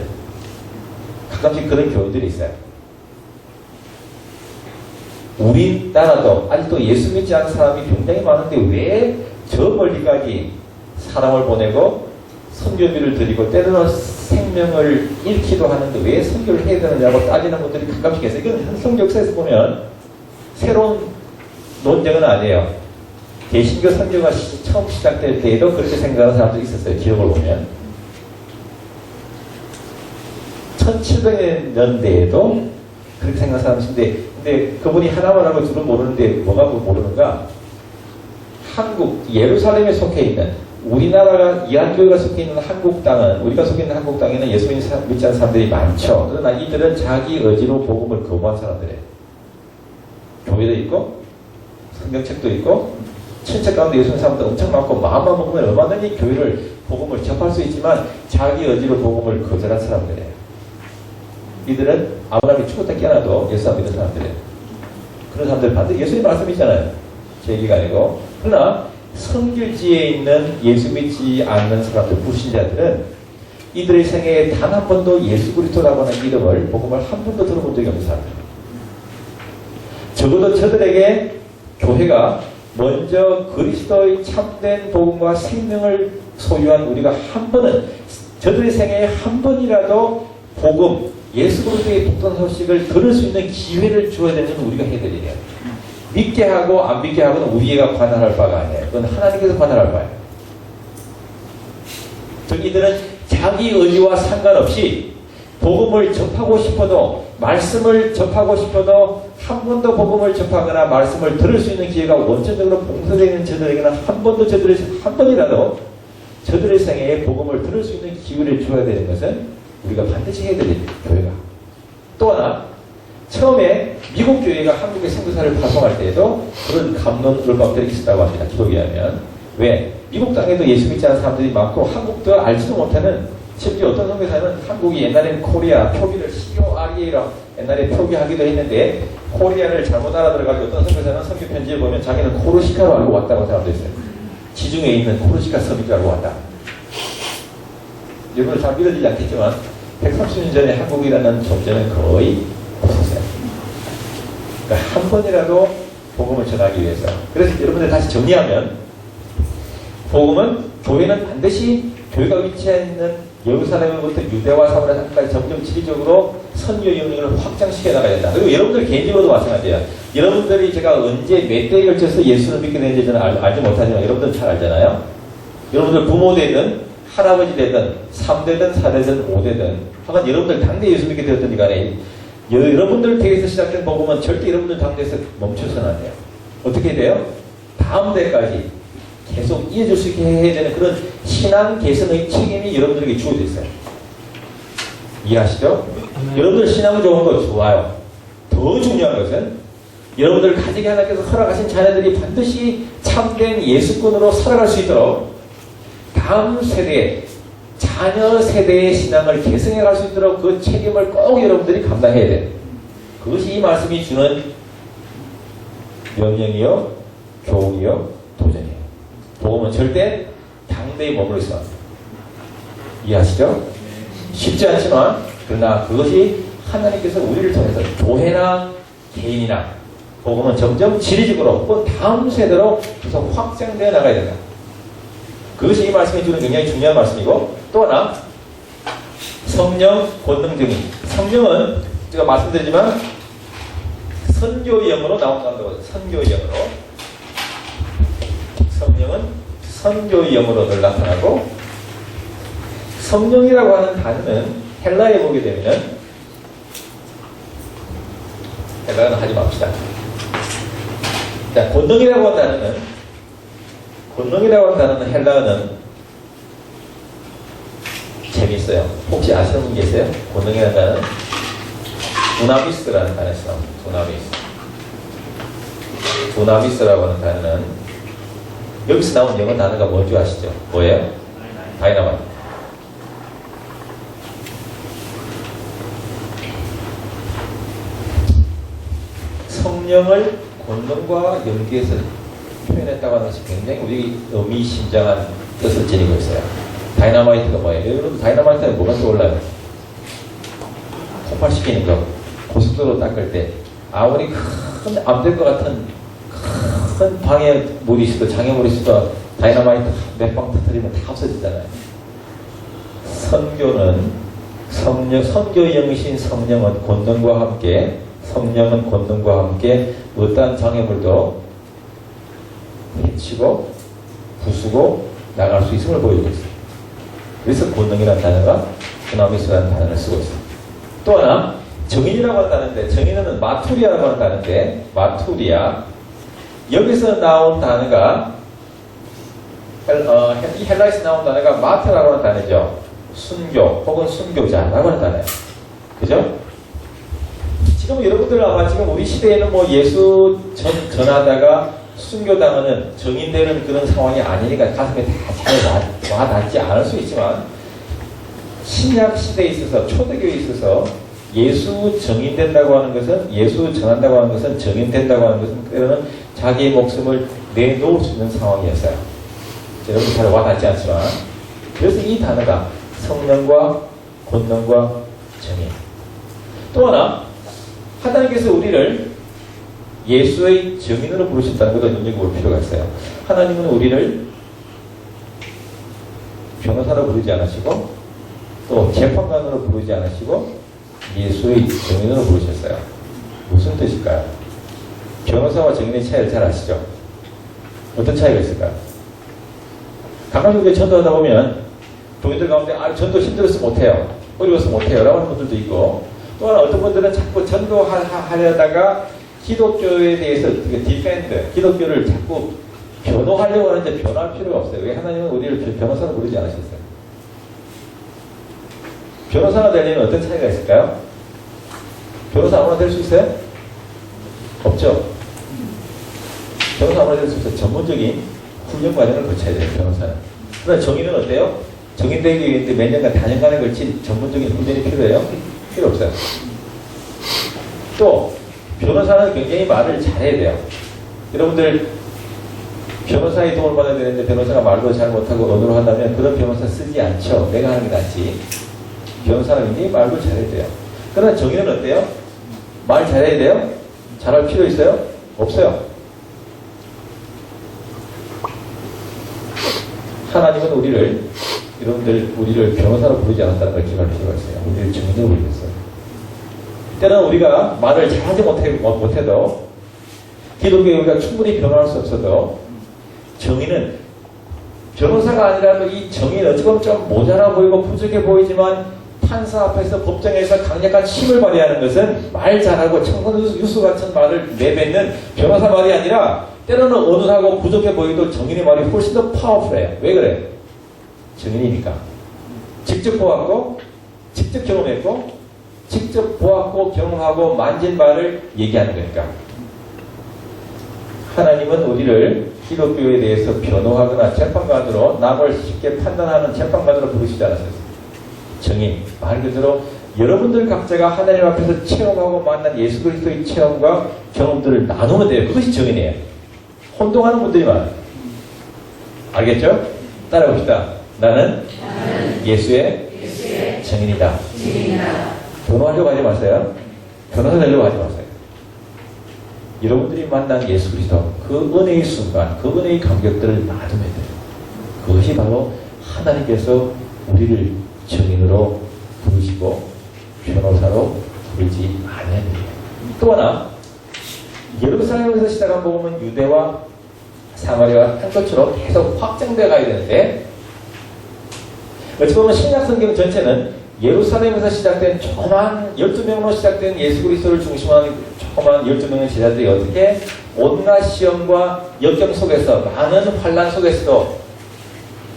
가끔씩 그런 교인들이 있어요. 우리나라도 아직도 예수 믿지 않는 사람이 굉장히 많은데 왜 저 멀리까지 사람을 보내고 선교비를 드리고 때로는 생명을 잃기도 하는데 왜 선교를 해야 되느냐고 따지는 분들이 가끔씩 있어요. 이건 성경 역사에서 보면 새로운 논쟁은 아니에요. 개신교 선교가 처음 시작될 때에도 그렇게 생각하는 사람들이 있었어요. 기록을 보면 1700년대에도 그렇게 생각하는 사람이 있는데 근데 그분이 하나만 하고 둘은 모르는데 뭐가 모르는가? 한국 예루살렘에 속해 있는 우리나라가 이한교회가 속해 있는 한국 땅은 우리가 속해 있는 한국 땅에는 예수 믿지 않는 사람들이 많죠. 그러나 이들은 자기 의지로 복음을 거부한 사람들이에요. 교회도 있고 성경책도 있고 친척 가운데 예수 믿는 사람도 엄청 많고 마음만 먹으면 얼마든지 교회를 복음을 접할 수 있지만 자기 의지로 복음을 거절한 사람들이에요. 이들은 아브라함이 죽었다 깨어나도 예수 안 믿는 사람들이에요. 그런 사람들 반드시 예수님 말씀이잖아요. 제 얘기가 아니고. 그러나 성길지에 있는 예수 믿지 않는 사람들, 불신자들은 이들의 생애에 단 한 번도 예수 그리스도라고 하는 이름을, 복음을 한 번도 들어본 적이 없는 사람들. 적어도 저들에게 교회가 먼저 그리스도의 참된 복음과 생명을 소유한 우리가 한 번은, 저들의 생애에 한 번이라도 복음, 예수 그리스도의 독특한 소식을 들을 수 있는 기회를 주어야 되는 건 우리가 해야 될 일이에요. 믿게 하고 안 믿게 하고는 우리가 관할할 바가 아니에요. 그건 하나님께서 관할할 바예요. 이들은 자기 의지와 상관없이 복음을 접하고 싶어도, 말씀을 접하고 싶어도 한 번도 복음을 접하거나 말씀을 들을 수 있는 기회가 원천적으로 봉쇄되어 있는 저들에게는 한 번이라도 저들의 생애에 복음을 들을 수 있는 기회를 주어야 되는 것은 우리가 반드시 해야 될 일이에요. 교회가. 또 하나, 처음에 미국 교회가 한국의 선교사를 파송할 때에도 그런 감론 을박들이 있었다고 합니다. 기록에 하면. 왜? 미국 땅에도 예수 믿지 않는 사람들이 많고 한국도 알지도 못하는, 심지어 어떤 선교사는 한국이 옛날에는 코리아, 표기를 COREA로 옛날에 표기하기도 했는데 코리아를 잘못 알아들어가지고 어떤 선교사는 선교 편지에 보면 자기는 코르시카로 알고 왔다고 하는 사람도 있어요. 지중해에 있는 코르시카 섬인 줄 알고 왔다. 여러분은 잘 믿어지지 않겠지만 130년 전에 한국이라는 존재는 거의 없었어요. 그러니까 한 번이라도 복음을 전하기 위해서. 그래서 여러분들 다시 정리하면, 복음은, 교회는 반드시 교회가 위치해 있는 예루살렘으로부터 유대와 사마리아까지 점점 지리적으로 선교 영역을 확장시켜 나가야 된다. 그리고 여러분들 개인적으로도 마찬가지예요. 여러분들이 제가 언제 몇 대에 걸쳐서 예수를 믿게 되는지 저는 알지 못하지만 여러분들은 잘 알잖아요. 여러분들 부모 되든 할아버지 되든 3대든 4대든 5대든 하여간 여러분들 당대 예수 믿게 되었던 간에 여러분들 대에서 시작된 복음은 절대 여러분들 당대에서 멈춰서는 안 돼요. 어떻게 돼요? 다음 대까지 계속 이어질 수 있게 해야 되는 그런 신앙 개선의 책임이 여러분들에게 주어져 있어요. 이해하시죠? 여러분들 신앙은 좋은 거 좋아요. 더 중요한 것은 여러분들 가지게 하나님께서 허락하신 자녀들이 반드시 참된 예수꾼으로 살아갈 수 있도록 다음 세대, 자녀 세대의 신앙을 계승해 갈 수 있도록 그 책임을 꼭 여러분들이 감당해야 돼요. 그것이 이 말씀이 주는 명령이요, 교훈이요, 도전이에요. 복음은 절대 당대에 머물러 있어. 이해하시죠? 쉽지 않지만, 그러나 그것이 하나님께서 우리를 통해서 교회나 개인이나 복음은 점점 지리적으로 혹은 다음 세대로 계속 확장되어 나가야 된다. 그것이 이 말씀이 주는 굉장히 중요한 말씀이고, 또 하나 성령 권능증인, 성령은 제가 말씀드리지만 선교형으로 나온다고. 선교형으로, 성령은 선교형으로 늘 나타나고, 성령이라고 하는 단어는 헬라에 보게 되면, 헬라어는 하지 맙시다. 자, 권능이라고 하는 단어는 헬라어는 재밌어요. 혹시 아시는 분 계세요? 권능이라는 단어는 두나미스라는 단어에서 나옵니다. 두나미스라고 하는 단어는 여기서 나온 영어 단어가 뭔지 아시죠? 뭐예요? 다이너마이트. 성령을 권능과 연계해서 표현했다고 하는 것이 굉장히 우리 의미심장한 뜻을 지니고 있어요. 다이너마이트가 뭐예요? 여러분 다이너마이트는 뭐가 떠올라요? 폭발시키는 거. 고속도로 닦을 때 아무리 큰 암될 것 같은 큰 방해물이 있어도, 장애물이 있어도 다이너마이트 몇 방 터뜨리면 다 없어지잖아요. 선교는 선교형이신 성령은 권능과 함께, 성령은 권능과 함께 어떠한 장애물도 해치고 부수고 나갈 수 있음을 보여주고 있어요. 그래서 권능이라는 단어가 두나미스라는 단어를 쓰고 있어요. 또 하나 정인이라고 한다는데, 정인은 마투리아라고 하는 단어인데, 마투리아, 여기서 나온 단어가 이 헬라에서 나온 단어가 마트라고 하는 단어죠. 순교 혹은 순교자라고 하는 단어예요. 그죠? 지금 여러분들 아마 지금 우리 시대에는 뭐 예수 전하다가 순교당하는 정인되는 그런 상황이 아니니까 가슴에 다 잘 와닿지 않을 수 있지만 신약 시대에 있어서 초대교회에 있어서 예수 정인된다고 하는 것은 예수 전한다고 하는 것은 정인된다고 하는 것은 때로는 자기의 목숨을 내놓을 수 있는 상황이었어요. 여러분 잘 와닿지 않지만 그래서 이 단어가 성령과 권능과 정인. 또 하나 하나님께서 우리를 예수의 정인으로 부르셨다는 것도 눈여겨볼 필요가 있어요. 하나님은 우리를 변호사로 부르지 않으시고 또 재판관으로 부르지 않으시고 예수의 정인으로 부르셨어요. 무슨 뜻일까요? 변호사와 정인의 차이를 잘 아시죠? 어떤 차이가 있을까요? 가끔씩 우리가 전도하다 보면 교인들 가운데 전도 힘들어서 못해요. 어려워서 못해요. 라고 하는 분들도 있고 또 하나 어떤 분들은 자꾸 전도하려다가 기독교에 대해서 디펜드, 기독교를 자꾸 변호하려고 하는데 변호할 필요가 없어요. 왜 하나님은 우리를 변호사로 부르지 않으셨어요? 변호사가 되려면 어떤 차이가 있을까요? 변호사 아무나 될 수 있어요? 없죠. 변호사 아무나 될 수 있어요. 전문적인 훈련 과정을 거쳐야 돼요. 변호사는. 그러나 정의는 어때요? 정인되기 위해 몇 년간 다년간에 걸친 전문적인 훈련이 필요해요? 필요 없어요. 또 변호사는 굉장히 말을 잘해야 돼요. 여러분들 변호사의 도움을 받아야 되는데 변호사가 말도 잘 못하고 언어로 한다면 그런 변호사 쓰지 않죠. 내가 하는 게 낫지. 변호사는 굉장히 말도 잘해야 돼요. 그러나 정의는 어때요? 말 잘해야 돼요? 잘할 필요 있어요? 없어요. 하나님은 여러분들 우리를 변호사로 부르지 않았다는 걸 기억할 필요가 있어요. 우리를 정인으로 부르셨어요. 때는 우리가 말을 잘하지 못해도 기독교에 우리가 충분히 변호할 수 없어도 정의는 변호사가 아니라도 이 정의는 어찌 보면 좀 모자라 보이고 부족해 보이지만 판사 앞에서 법정에서 강력한 힘을 발휘하는 것은 말 잘하고 청선 유수 같은 말을 내뱉는 변호사 말이 아니라 때로는 어눌하고 부족해 보이도 정인의 말이 훨씬 더 파워풀해요. 왜 그래? 정인이니까. 직접 보았고 직접 경험했고 직접 보았고 경험하고 만진 말을 얘기하는 거니까. 하나님은 우리를 기독교에 대해서 변호하거나 재판관으로 남을 쉽게 판단하는 재판관으로 부르시지 않았어요. 정인, 말 그대로 여러분들 각자가 하나님 앞에서 체험하고 만난 예수 그리스도의 체험과 경험들을 나누면 돼요. 그것이 정인이에요. 혼동하는 분들이 많아요. 알겠죠? 따라봅시다. 나는 예수의 정인이다. 변호하려고 하지 마세요. 변호사 되려고 하지 마세요. 여러분들이 만난 예수 그리스도 그 은혜의 순간, 그 은혜의 감격들을 나누면 돼요. 그것이 바로 하나님께서 우리를 정인으로 부르시고 변호사로 부르지 않는 일이에요. 또 하나 예루살렘에서 시작한 복음은 유대와 사마리아와 한 것처럼 계속 확장되어 가야 되는데 어찌 보면 신약 성경 전체는 예루살렘에서 시작된 조그만 12명으로 시작된 예수 그리스도를 중심으로 조그만 12명의 제자들이 어떻게 온갖 시험과 역경 속에서 많은 환난 속에서도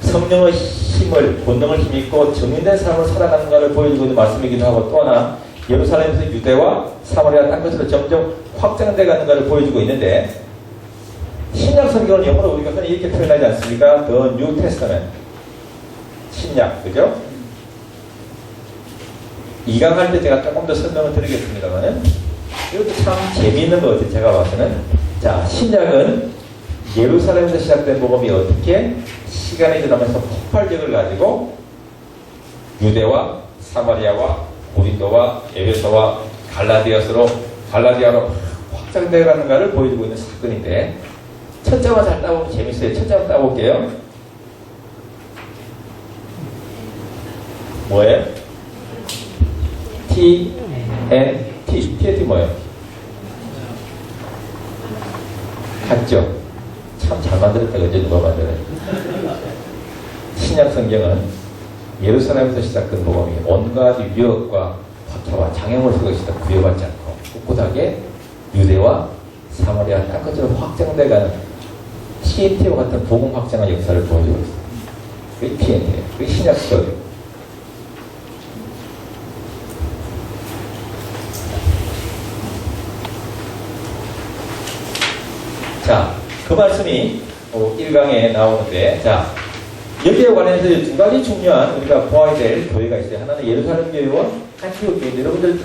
성령의 힘을, 본능을 힘입고 정인된 삶을 살아가는가를 보여주고 있는 말씀이기도 하고 또 하나 예루살렘에서 유대와 사마리아 딴 것으로 점점 확장돼 가는 것을 보여주고 있는데 신약 성경은 영어로 우리가 흔히 이렇게 표현하지 않습니까? The New Testament. 신약, 그죠? 2강 할 때 제가 조금 더 설명을 드리겠습니다만은 이것도 참 재미있는 것 같아요. 제가 봐서는. 자, 신약은 예루살렘에서 시작된 복음이 어떻게 시간이 지나면서 폭발력을 가지고 유대와 사마리아와 고린도와 에베소와 갈라디아로 확장되어 가는가를 보여주고 있는 사건인데 첫째만 잘 따보면 재밌어요. 첫째만 따볼게요. 뭐예요? TNT. TNT 뭐예요? 같죠? 참 잘 만들었다. 그죠? 누가 만들어요? 신약 성경은 예루살렘에서 시작된 복음이 온갖 유혹과 박해와 장애물 속에서 구애받지 않고 꿋꿋하게 유대와 사마리아 땅끝으로 확장돼가는 TNT와 같은 복음 확장의 역사를 보여주고 있어요. 그게 TNT예요. 그게 신약 스토리. 자, 그 말씀이 1강에 나오는데, 자, 여기에 관해서 두 가지 중요한 우리가 보아야 될 교회가 있어요. 하나는 예루살렘 교회와 안티옥 교회인데, 여러분들,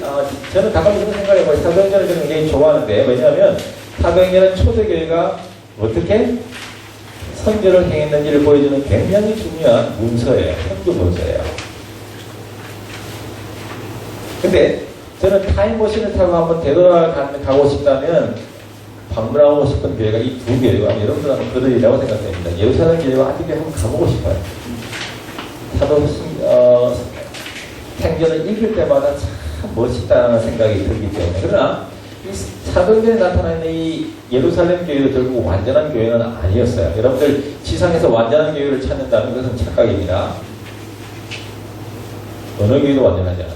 저는 가만히 좀 생각해봐요. 사도행전을 저는 굉장히 좋아하는데, 왜냐하면 사도행전은 초대교회가 어떻게 선교를 행했는지를 보여주는 굉장히 중요한 문서예요. 선교 문서예요. 근데 저는 타임머신을 타고 한번 되돌아가고 싶다면 방문하고 싶은 교회가 이 두 교회가 여러분들은 그들이라고 생각됩니다. 예루살렘 교회와 안티옥 교회 한번 가보고 싶어요. 사도 생전을 읽을 때마다 참 멋있다는 생각이 들기 때문에. 그러나 이 사도행전에 나타나는 이 예루살렘 교회도 결국 완전한 교회는 아니었어요. 여러분들 지상에서 완전한 교회를 찾는다는 것은 착각입니다. 어느 교회도 완전하지 않아요.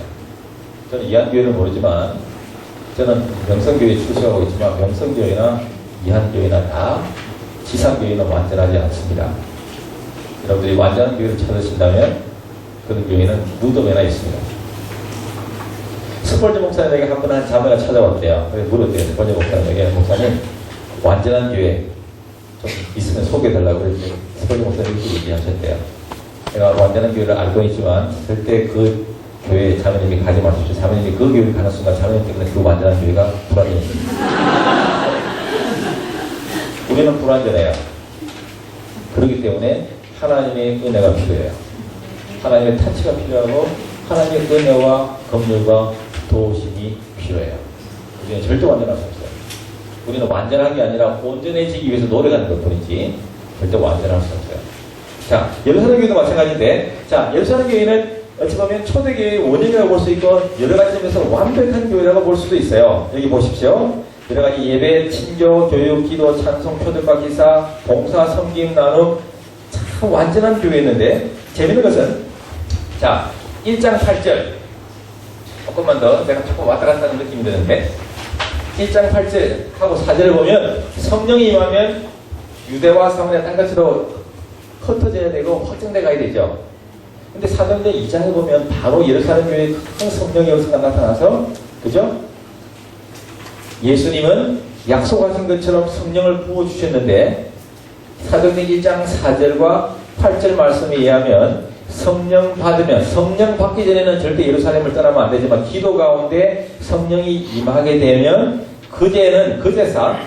저는 이한교회를 모르지만 저는 명성교회 출석하고 있지만 명성교회나 이한교회나 다 지상교회는 완전하지 않습니다. 여러분들이 완전한 교회를 찾으신다면 그런 교회는 무덤에나 있습니다. 스펄전 목사님에게 한 번 한 자매가 찾아왔대요. 그래서 물었대요. 스펄전 목사님에게, 목사님 완전한 교회 좀 있으면 소개해달라고 그랬더니 스펄전 목사님이 이렇게 얘기하셨대요. 내가 완전한 교회를 알고 있지만 절대 그 교회에 자매님이 가지 마십시오. 자매님이 그 교회를 가는 순간 자매님 때문에 그 완전한 교회가 불완전해집니다. 우리는 불완전해요. 그렇기 때문에 하나님의 은혜가 필요해요. 하나님의 타치가 필요하고 하나님의 은혜와 긍휼과 도우심이 필요해요. 우리는 절대 완전할 수 없어요. 우리는 완전한 게 아니라 온전해지기 위해서 노력하는 것 뿐이지 절대 완전할 수 없어요. 자, 예루살렘 교회도 마찬가지인데, 자, 예루살렘 교회는 어찌 보면 초대교회의 원형이라고 볼 수 있고 여러 가지 점에서 완벽한 교회라고 볼 수도 있어요. 여기 보십시오. 여러 가지 예배, 친교, 교육, 기도, 찬송, 표적과 기사, 봉사, 섬김, 나눔 참 완전한 교회였는데 재밌는 것은 자 1장 8절 조금만 더 내가 조금 왔다 갔다 하는 느낌이 드는데 1장 8절 하고 4절을 보면 성령이 임하면 유대와 사마리아 땅끝으로 흩어져야 되고 확정돼 가야 되죠. 근데 사도행전 2장에 보면 바로 예루살렘 교회에 큰 성령의 역사가 나타나서 그죠? 예수님은 약속하신 것처럼 성령을 부어주셨는데 사도행전 1장 4절과 8절 말씀에 의하면 성령 받으면 성령 받기 전에는 절대 예루살렘을 떠나면 안 되지만 기도 가운데 성령이 임하게 되면 그제사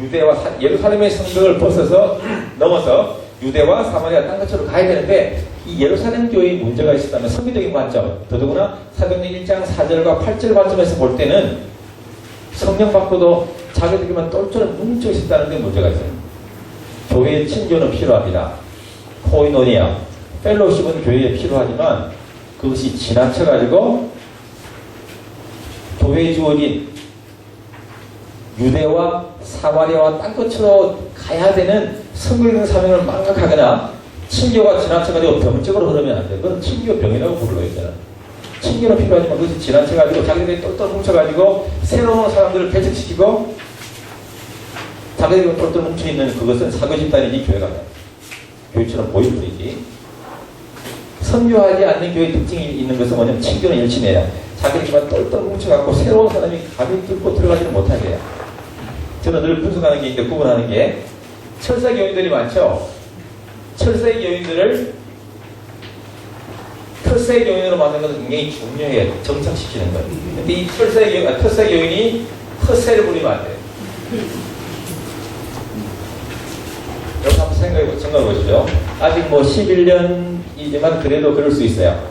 유대와 예루살렘의 성벽을 벗어서 넘어서 유대와 사마리아 땅끝으로 가야 되는데 이 예루살렘 교회에 문제가 있었다면 성경적인 관점 더더구나 사도행전 1장 4절과 8절 관점에서 볼 때는 성령 받고도 자기들끼리만 똘똘 뭉쳐 있었다는 데 문제가 있어요. 교회의 친교는 필요합니다. 코이노니아, 펠로우십은 교회에 필요하지만 그것이 지나쳐가지고 교회에 주어진 유대와 사마리아와 땅끝으로 가야 되는 성경의 사명을 망각하거나 친교가 지나쳐가지고 병적으로 흐르면 안 돼요. 그건 친교병이라고 불러요. 저는. 친교는 필요하지만 그것이 지나쳐가지고 자기들이 똘똘 뭉쳐가지고 새로운 사람들을 배척시키고 자기들이 똘똘 뭉쳐있는 그것은 사교 집단이지 교회가 아니야. 교회처럼 보일 뿐이지. 선교하지 않는 교회의 특징이 있는 것은 뭐냐면 친교는 열심히 해요. 자기들만 똘똘 뭉쳐갖고 새로운 사람이 가비 뚫고 들어가지는 못하게 해요. 저는 늘 분석하는 게 있는데 구분하는 게 철새 교인들이 많죠. 철새 교인들을特세 교인으로 만드는 것은 굉장히 중요해요. 정착시키는 것. 근데 이特세 교인이特세를 부리면 안 돼요. 여러분 한번 생각해 보시죠. 아직 뭐 11년이지만 그래도 그럴 수 있어요.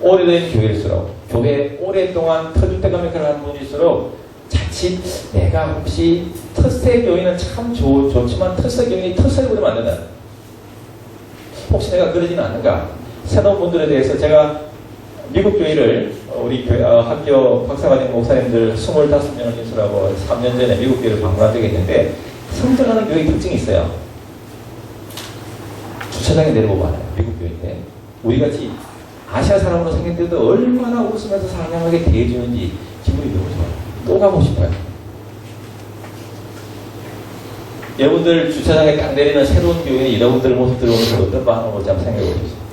오래된 교회일수록 교회 오랫동안 터줏대감 역할을 한 분일수록 자칫 내가 혹시特세 교인은 참 좋지만特세 교인이特세를 부리면 안 된다. 혹시 내가 그러지는 않는가? 새로운 분들에 대해서 제가 미국 교회를 우리 학교 박사과정 목사님들 25명을 인수하고 3년 전에 미국 교회를 방문한 적이 있는데 성장하는 교회의 특징이 있어요. 주차장에 내려보면 알아요. 미국 교회인데 우리같이 아시아 사람으로 생겼는데도 얼마나 웃으면서 상냥하게 대해주는지 기분이 너무 좋아요. 또 가고 싶어요. 여러분들 주차장에 딱 내리는 새로운 교회에 여러분들 모습들 보면서 어떤 반응을 올지 한번 생각해 보세요.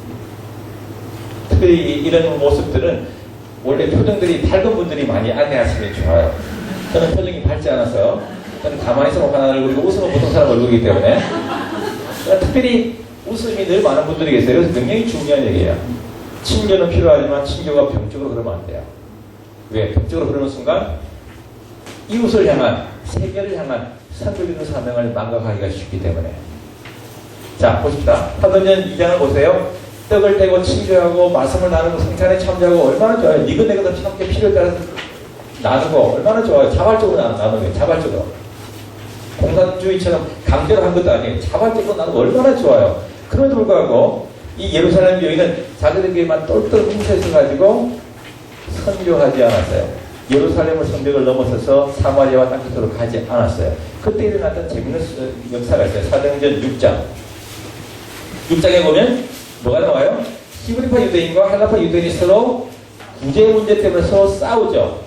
특별히 이런 모습들은 원래 표정들이 밝은 분들이 많이 안내하시면 좋아요. 저는 표정이 밝지 않아서 저는 가만히 있으면 화난 얼굴이고 웃으면 보통 사람 얼굴이기 때문에 그러니까 특별히 웃음이 늘 많은 분들이 계세요. 그래서 굉장히 중요한 얘기예요. 친교는 필요하지만 친교가 병적으로 그러면 안 돼요. 왜? 병적으로 그러는 순간 이웃을 향한, 세계를 향한 선교적인 사명을 망각하기가 쉽기 때문에. 자, 보십시다. 사도행전 2장을 보세요. 떡을 떼고 친교하고 말씀을 나누고 성찬에 참여하고 얼마나 좋아요. 니거 내거도 함께 필요에 따라서 나누고 얼마나 좋아요. 자발적으로 나누는 거예요. 자발적으로. 공산주의처럼 강제로 한 것도 아니에요. 자발적으로 나누고 얼마나 좋아요. 그럼에도 불구하고 이 예루살렘 교회는 자기들끼리만 똘똘 뭉쳐있어가지고 선교하지 않았어요. 예루살렘을 성벽을 넘어서서 사마리아와 땅끝으로 가지 않았어요. 그때 일어났던 재밌는 역사가 있어요. 사도행전 6장. 6장에 보면 뭐가 나와요? 히브리파 유대인과 헬라파 유대인이 서로 구제 문제 때문에 서로 싸우죠.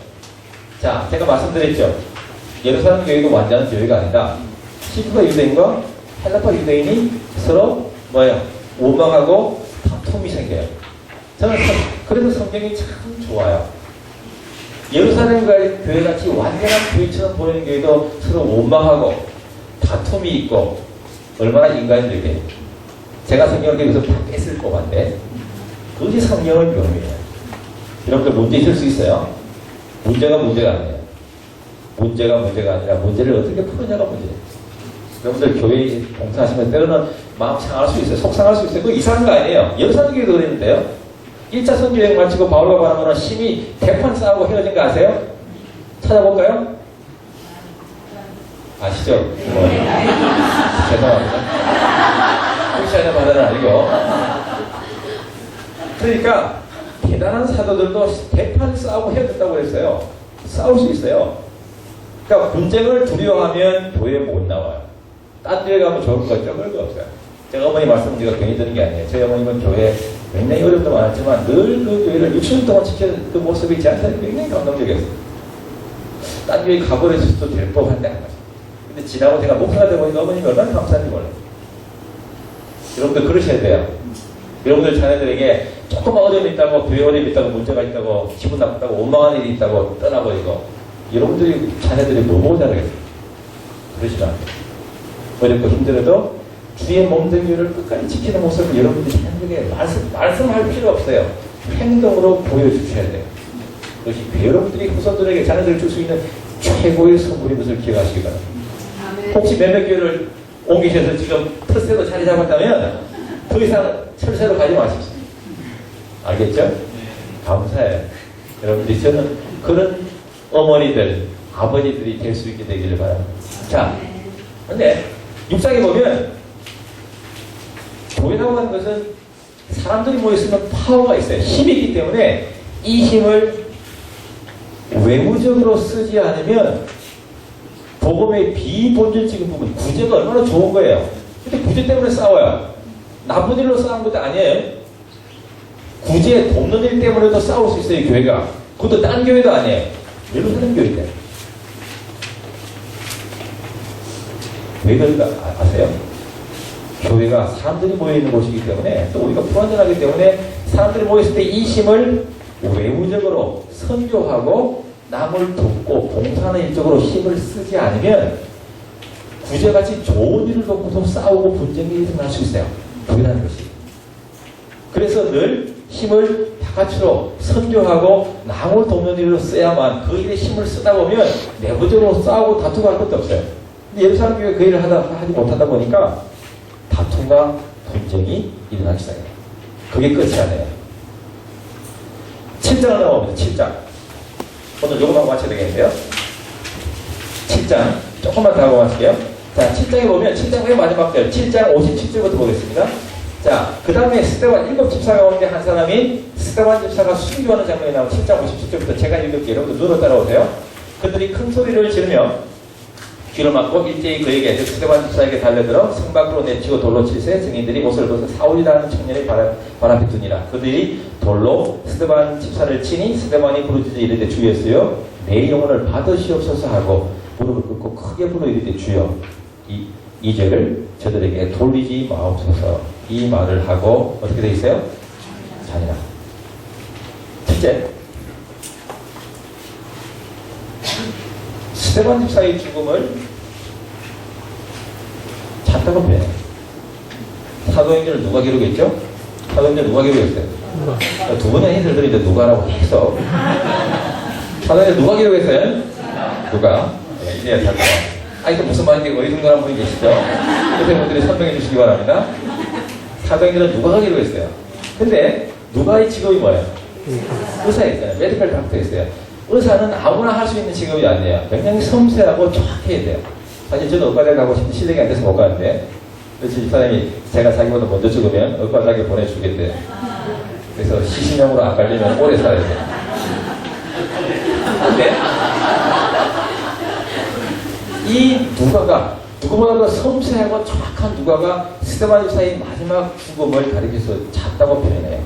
자, 제가 말씀드렸죠. 예루살렘 교회가 완전한 교회가 아니다. 히브리파 유대인과 헬라파 유대인이 서로 뭐예요? 원망하고 다툼이 생겨요. 저는 그래서 성경이 참 좋아요. 예루살렘 교회같이 완전한 교회처럼 보이는 교회도 서로 원망하고 다툼이 있고 얼마나 인간적이에요. 제가 성경을 여기서 다 뺐을 법한데 그것이 성경의 묘미예요. 여러분들 문제 있을 수 있어요. 문제가 아니에요. 문제가 아니라 문제를 어떻게 푸느냐가 문제예요. 여러분들 교회 봉사하시면 때로는 마음 상할 수 있어요. 속상할 수 있어요. 그거 이상한 거 아니에요. 예루살렘 교회도 그랬는데요. 1차 선교여행 마치고 바울과 바나바는 심히 대판 싸우고 헤어진 거 아세요? 찾아볼까요? 아시죠? 죄송합니다. 크리스천의 말은 아니고. 그러니까 대단한 사도들도 대판 싸우고 헤어졌다고 그랬어요. 싸울 수 있어요. 그러니까 분쟁을 두려워하면 교회에 못 나와요. 딴 교회 가면 좋을 것 같죠? 그럴 거 없어요. 제가 어머니 말씀 제가 괜히 드는 게 아니에요. 저희 어머님은 교회 굉장히 어려움도 많았지만 늘 그 교회를 6년 동안 지키는 그 모습이 저한테는 굉장히 감동적이었어요. 딴 교회 가버렸을 될 법한데 안 가죠. 근데 지나고 제가 목사가 되보니까 어머님이 얼마나 감사한지 몰라요. 여러분들 그러셔야 돼요. 여러분들 자녀들에게 조금만 어려움이 있다고, 교회 어려움이 있다고, 문제가 있다고, 기분 나쁘다고, 원망한 일이 있다고 떠나버리고 여러분들이 자녀들이 너무 잘하겠어요. 그러시면 안 돼요. 어렵고 힘들어도 주의 몸된 교회를 끝까지 지키는 모습을 여러분들이 자녀들에게 말씀할 필요 없어요. 행동으로 보여주셔야 돼요. 그것이 여러분들이 후손들에게 자녀들을 줄 수 있는 최고의 선물인 것을 기억하시기 바랍니다. 혹시 몇몇 교회를 옮기셔서 지금 텃세로 자리 잡았다면 더 이상 철새로 가지 마십시오. 알겠죠? 감사해요. 여러분들이 저는 그런 어머니들, 아버지들이 될 수 있게 되기를 바랍니다. 자, 근데 육상에 보면 교회라고 하는 것은 사람들이 모였으면 파워가 있어요. 힘이 있기 때문에 이 힘을 외부적으로 쓰지 않으면 복음의 비본질적인 부분, 구제가 얼마나 좋은 거예요. 근데 구제 때문에 싸워요. 나쁜 일로 싸운 것도 아니에요. 구제, 돕는 일 때문에도 싸울 수 있어요, 교회가. 그것도 딴 교회도 아니에요. 예루살렘 교회인데. 왜 그런가 아세요? 교회가 사람들이 모여있는 곳이기 때문에 또 우리가 불완전하기 때문에 사람들이 모였을 때 이 힘을 외부적으로 선교하고 남을 돕고 봉사하는 일적으로 힘을 쓰지 않으면 구제같이 좋은 일을 놓고도 싸우고 분쟁이 일어날 수 있어요. 교회라는 것이. 그래서 늘 힘을 다같이로 선교하고 남을 돕는 일로 써야만 그 일에 힘을 쓰다 보면 내부적으로 싸우고 다투고 할 것도 없어요. 근데 예루살렘 교회 그 일을 하지 못하다 보니까 다툼과 분쟁이 일어나기 시작해요. 그게 끝이 아니에요. 7장을 나옵니다. 7장. 오늘 요거만 마쳐야 되겠는데요. 7장. 조금만 더 하고 마칠게요. 자, 7장에 보면 7장 맨 마지막 절 7장 57절부터 보겠습니다. 자, 그 다음에 스데반 7 집사 가운데 한 사람이 스데반 집사가 순교하는 장면이 나오고 7장 57절부터 제가 읽을게요. 여러분 눈으로 따라오세요. 그들이 큰 소리를 지르며 귀를 막고 일제히 그에게 스데반 집사에게 달려들어 성 밖으로 내치고 돌로 칠세 증인들이 옷을 벗어 사울이라는 청년의 발 앞에 두니라. 그들이 돌로 스데반 집사를 치니 스데반이 부르짖어 이르되 주였으여 내 영혼을 받으시옵소서 하고 무릎을 꿇고 크게 불러 이르되 주여 이 죄를 저들에게 돌리지 마옵소서. 이 말을 하고 어떻게 되어 있어요? 잔인하. 첫째, 스데반 집사의 죽음을 작다고 표현해요. 사도행전을 누가 기록했죠? 사도행전 누가 기록했어요? 두 번의 힌트를 드리는데 누가라고 계속. 사도행전 누가 기록했어요? 누가? 네, 이제야 잘 나와. 이게 무슨 말인지 어리둥절한 분이 계시죠? 그때 분들이 설명해 주시기 바랍니다. 사도행전은 누가가 기록했어요. 근데 누가의 직업이 뭐예요? 의사였어요. 메디컬 닥터였어요. 의사는 아무나 할 수 있는 직업이 아니에요. 굉장히 섬세하고 정확해야 돼요. 사실 저도 의과대학 가고 싶은데 실력이 안 돼서 못 가는데, 그래서 집사람이 제가 자기보다 먼저 죽으면 의과대학에 보내주겠대요. 그래서 시신형으로 안 갈리면 오래 살아야 돼요. 근데 이 누가가 누구보다도 섬세하고 정확한 누가가 스데반 집사의 마지막 죽음을 가리켜서 작다고 표현해요.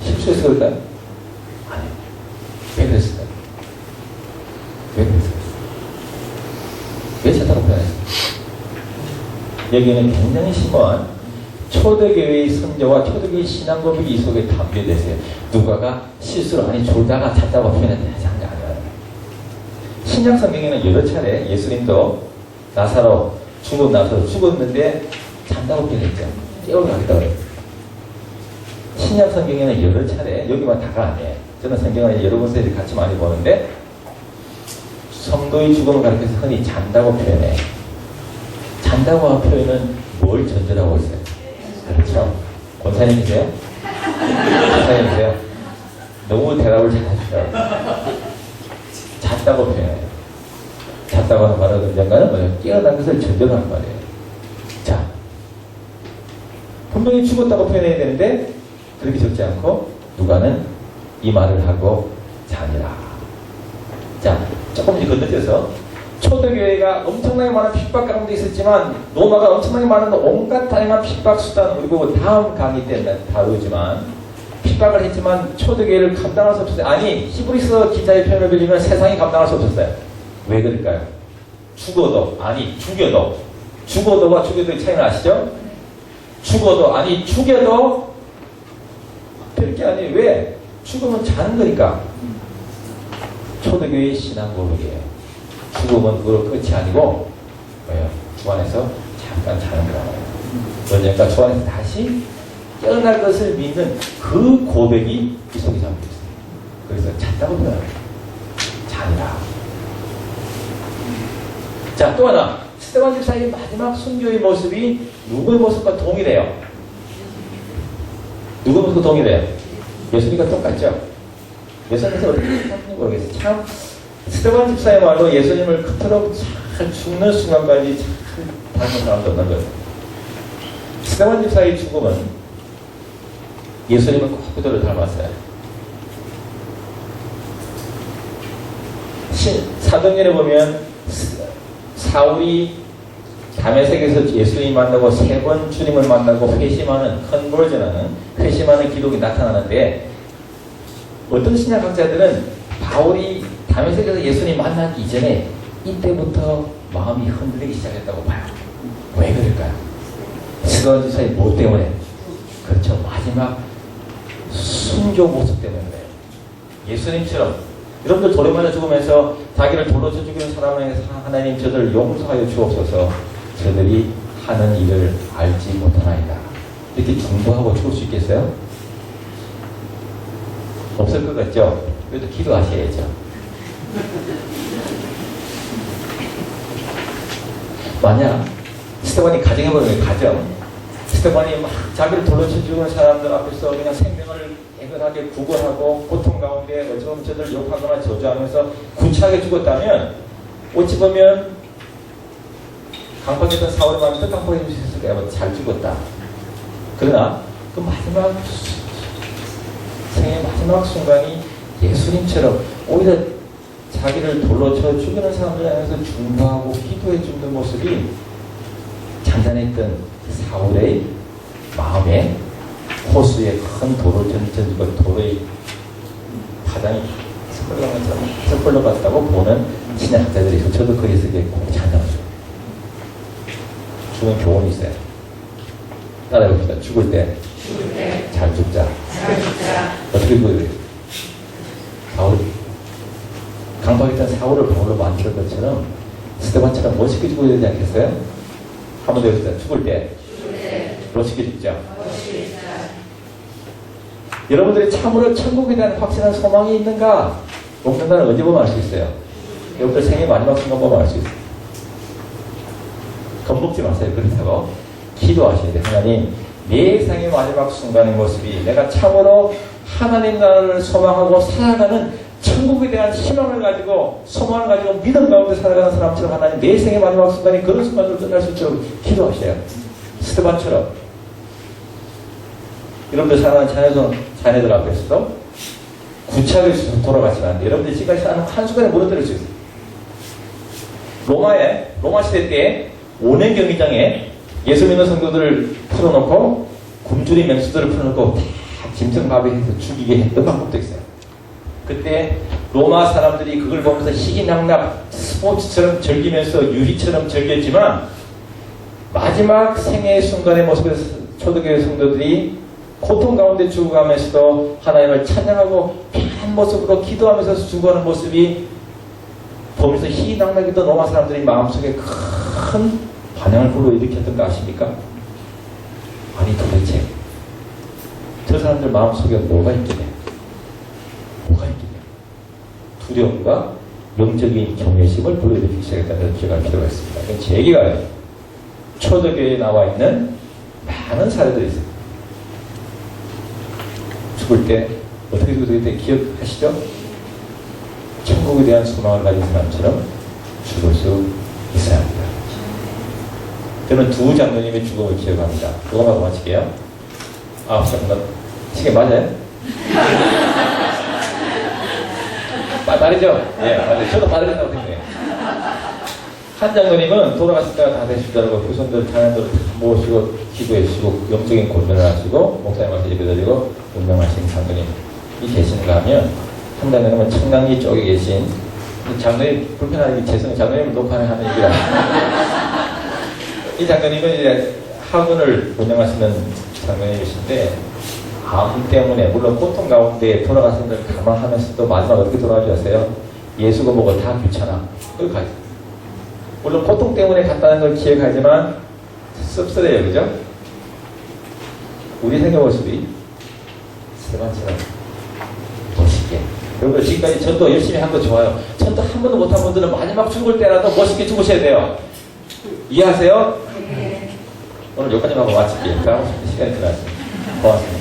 실수했을까요? 아니요. 왜 그랬을까요? 왜 그랬을까요? 왜 작다고 표현했을까요? 여기는 굉장히 심오한 초대교회의 선조와 초대교회의 신앙 고백이 이 속에 담겨져 있어요. 누가가 실수로 아니 졸다가 작다고 표현했는데 장난 아니에요. 신약 성경에는 여러 차례 예수님도 나사로 죽었는데 잔다고 표현했죠. 깨어나겠다고 그래요. 신약 성경에는 여러 차례, 여기만 다가 아니에요. 저는 성경을 여러 군데를 같이 많이 보는데 성도의 죽음을 가리켜서 흔히 잔다고 표현해요. 잔다고 하는 표현은 뭘 전제라고 했어요? 그렇죠. 권사님이세요? 권사님이세요? 너무 대답을 잘하시더라고요. 잤다고 표현해요. 잤다고 하는 말은 언젠가는 뭐예요? 깨어난 것을 전제하는 말이에요. 자, 분명히 죽었다고 표현해야 되는데 그렇게 적지 않고 누가는 이 말을 하고 자니라. 자, 조금 이제 건너뛰어서 초대교회가 엄청나게 많은 핍박 가운데 있었지만 로마가 엄청나게 많은 온갖 다양한 핍박 수단, 그리고 다음 강의 때 다루지만 핍박을 했지만 초대교회를 감당할 수 없었어요. 아니, 히브리서 기자의 표현을 빌리면 세상이 감당할 수 없었어요. 왜 그럴까요? 죽어도와 죽여도의 차이는 아시죠? 죽여도 별게 아니에요. 왜? 죽으면 자는 거니까. 초대교회의 신앙 고백이에요. 죽음은 그로 끝이 아니고 뭐예요? 주 안에서 잠깐 자는 거라고 해요. 언젠가 주 안에서 다시 깨어날 것을 믿는 그 고백이 이 속에 담겨 있어요. 그래서 잤다고 표현합니다. 자니라. 자, 또 하나. 스데반 집사의 마지막 순교의 모습이 누구의 모습과 동일해요? 누구의 모습과 동일해요? 예수님과 똑같죠? 예수님께서 어떻게 생각하는지 모르겠어요. 참 스데반 집사의 말로 예수님을 그토록 잘 죽는 순간까지 잘 닮은 사람도 없는 거예요. 스데반 집사의 죽음은 예수님을 꼭 그대로 닮았어요. 사도행전에 보면 사울이 다메섹에서 예수님 만나고 3번 주님을 만나고 회심하는 회심하는 기록이 나타나는데 어떤 신약학자들은 바울이 다메섹에서 예수님 만나기 이전에 이때부터 마음이 흔들리기 시작했다고 봐요. 왜 그럴까요? 스데반 집사의 뭐 때문에? 그렇죠. 마지막 순교 모습 때문에 그래요. 예수님처럼 여러분들 돌에 죽으면서 자기를 돌로 쳐 죽이는 사람에게 하나님 저들을 용서하여 주옵소서. 저들이 하는 일을 알지 못하나이다. 이렇게 중보하고 죽을 수 있겠어요? 없을 것 같죠? 그래도 기도하셔야죠. 만약 스데반이 가정해보면 스데반이 막 자기를 돌로 쳐 죽이는 사람들 앞에서 그냥 생명을 애건하게 구걸하고 고통 가운데 어쩌면 저들 욕하거나 저주하면서 구차하게 죽었다면 어찌 보면 강박했던 사울의 마음이 뜻한포해 줄 수 있을 거야. 잘 죽었다. 그러나 그 마지막 생의 마지막 순간이 예수님처럼 오히려 자기를 돌로 쳐 죽이는 사람들 향해서 중보하고 기도해 주는 모습이 잔잔했던 사울의 마음에 호수에 큰 돌을 던지고 돌의 파장이 섞을러 갔다고 보는 신학자들이 있어요. 저도 거기서 꼭 찬양하죠. 죽은 교훈이 있어요. 따라해봅시다. 죽을 때 잘 죽자. 어떻게 보여요? 강박했던 사울을 바울로 만들 것처럼 스데반처럼 멋있게 죽어야 되지 않겠어요? 한번 더 해주세요. 죽을 때. 멋있게 죽자. 여러분들이 참으로 천국에 대한 확실한 소망이 있는가? 없는가는 언제 보면 알 수 있어요? 여러분들 생애 마지막 순간 보면 알 수 있어요. 겁먹지 마세요. 그렇다고 기도하셔야 돼요. 하나님, 내 생의 마지막 순간의 모습이 내가 참으로 하나님 나라를 소망하고 살아가는 천국에 대한 희망을 가지고 소망을 가지고 믿음 가운데 살아가는 사람처럼 하나님 내 생의 마지막 순간이 그런 순간으로 끝날 수 있도록 기도하셔요. 스테반처럼. 여러분들 사랑하는 자녀들 앞에서도 구차하게 돌아가지만 여러분들이 지금까지 한순간에 무너뜨릴 수 있어요. 로마 시대 때 5년 경기장에 예수 믿는 성도들을 풀어놓고 굶주린 맹수들을 풀어놓고 다 짐승마비해서 죽이게 했던 방법도 있어요. 그때 로마 사람들이 그걸 보면서 희귀낙낙 스포츠처럼 즐기면서 유희처럼 즐겼지만 마지막 생애의 순간의 모습에서 초대교회 성도들이 고통 가운데 죽어가면서도 하나님을 찬양하고 피한 모습으로 기도하면서 죽어가는 모습이 보면서 희낙낙했던 로마 사람들이 마음속에 큰 반향을 불러일으켰던 거 아십니까? 아니 도대체 저 사람들 마음속에 뭐가 있길래? 뭐가 있길래? 두려움과 영적인 경외심을 불러일으키기 시작했다는 기억할 필요가 있습니다. 이건 제 얘기가 아니에요. 초대교회에 나와 있는 많은 사례들이 있어요. 죽을 때 어떻게 죽을 때 기억하시죠? 천국에 대한 소망을 가진 사람처럼 죽을 수 있어야 합니다. 저는 두 장로님의 죽음을 기억합니다. 그거만 마칠게요. 잠깐만. 시계 맞아요? 빠다리죠? 예, 맞아요. 저도 빠다리라고 생각해요. 한 장로님은 돌아가실 때가 다 되시더라고 후손들, 자녀들을 모시고 기도해 주시고 영적인 권면을 하시고 목사님한테 예배드리고 운명하신 장로님이 계시는가 하면 한 장로님은 청량리 쪽에 계신 장로님 불편하게 죄송해요. 장로님을 녹화하는 얘기라 이 장로님은 이제 학원을 운영하시는 장로님이신데 암 때문에 물론 고통 가운데 돌아가신 걸 감안하면서도 마지막 어떻게 돌아가지 아세요? 예수가 뭐가 다 귀찮아. 그걸 물론 고통 때문에 갔다는 걸 기억하지만 씁쓸해요. 그죠? 우리 생애 모습이 세반처럼 멋있게. 여러분 지금까지 전도 열심히 한 거 좋아요. 전도 한 번도 못한 분들은 마지막 죽을 때라도 멋있게 죽으셔야 돼요. 이해하세요? 네. 오늘 여기까지만 하고 마칠게요. 다음 시간에 들어가세요. 고맙습니다.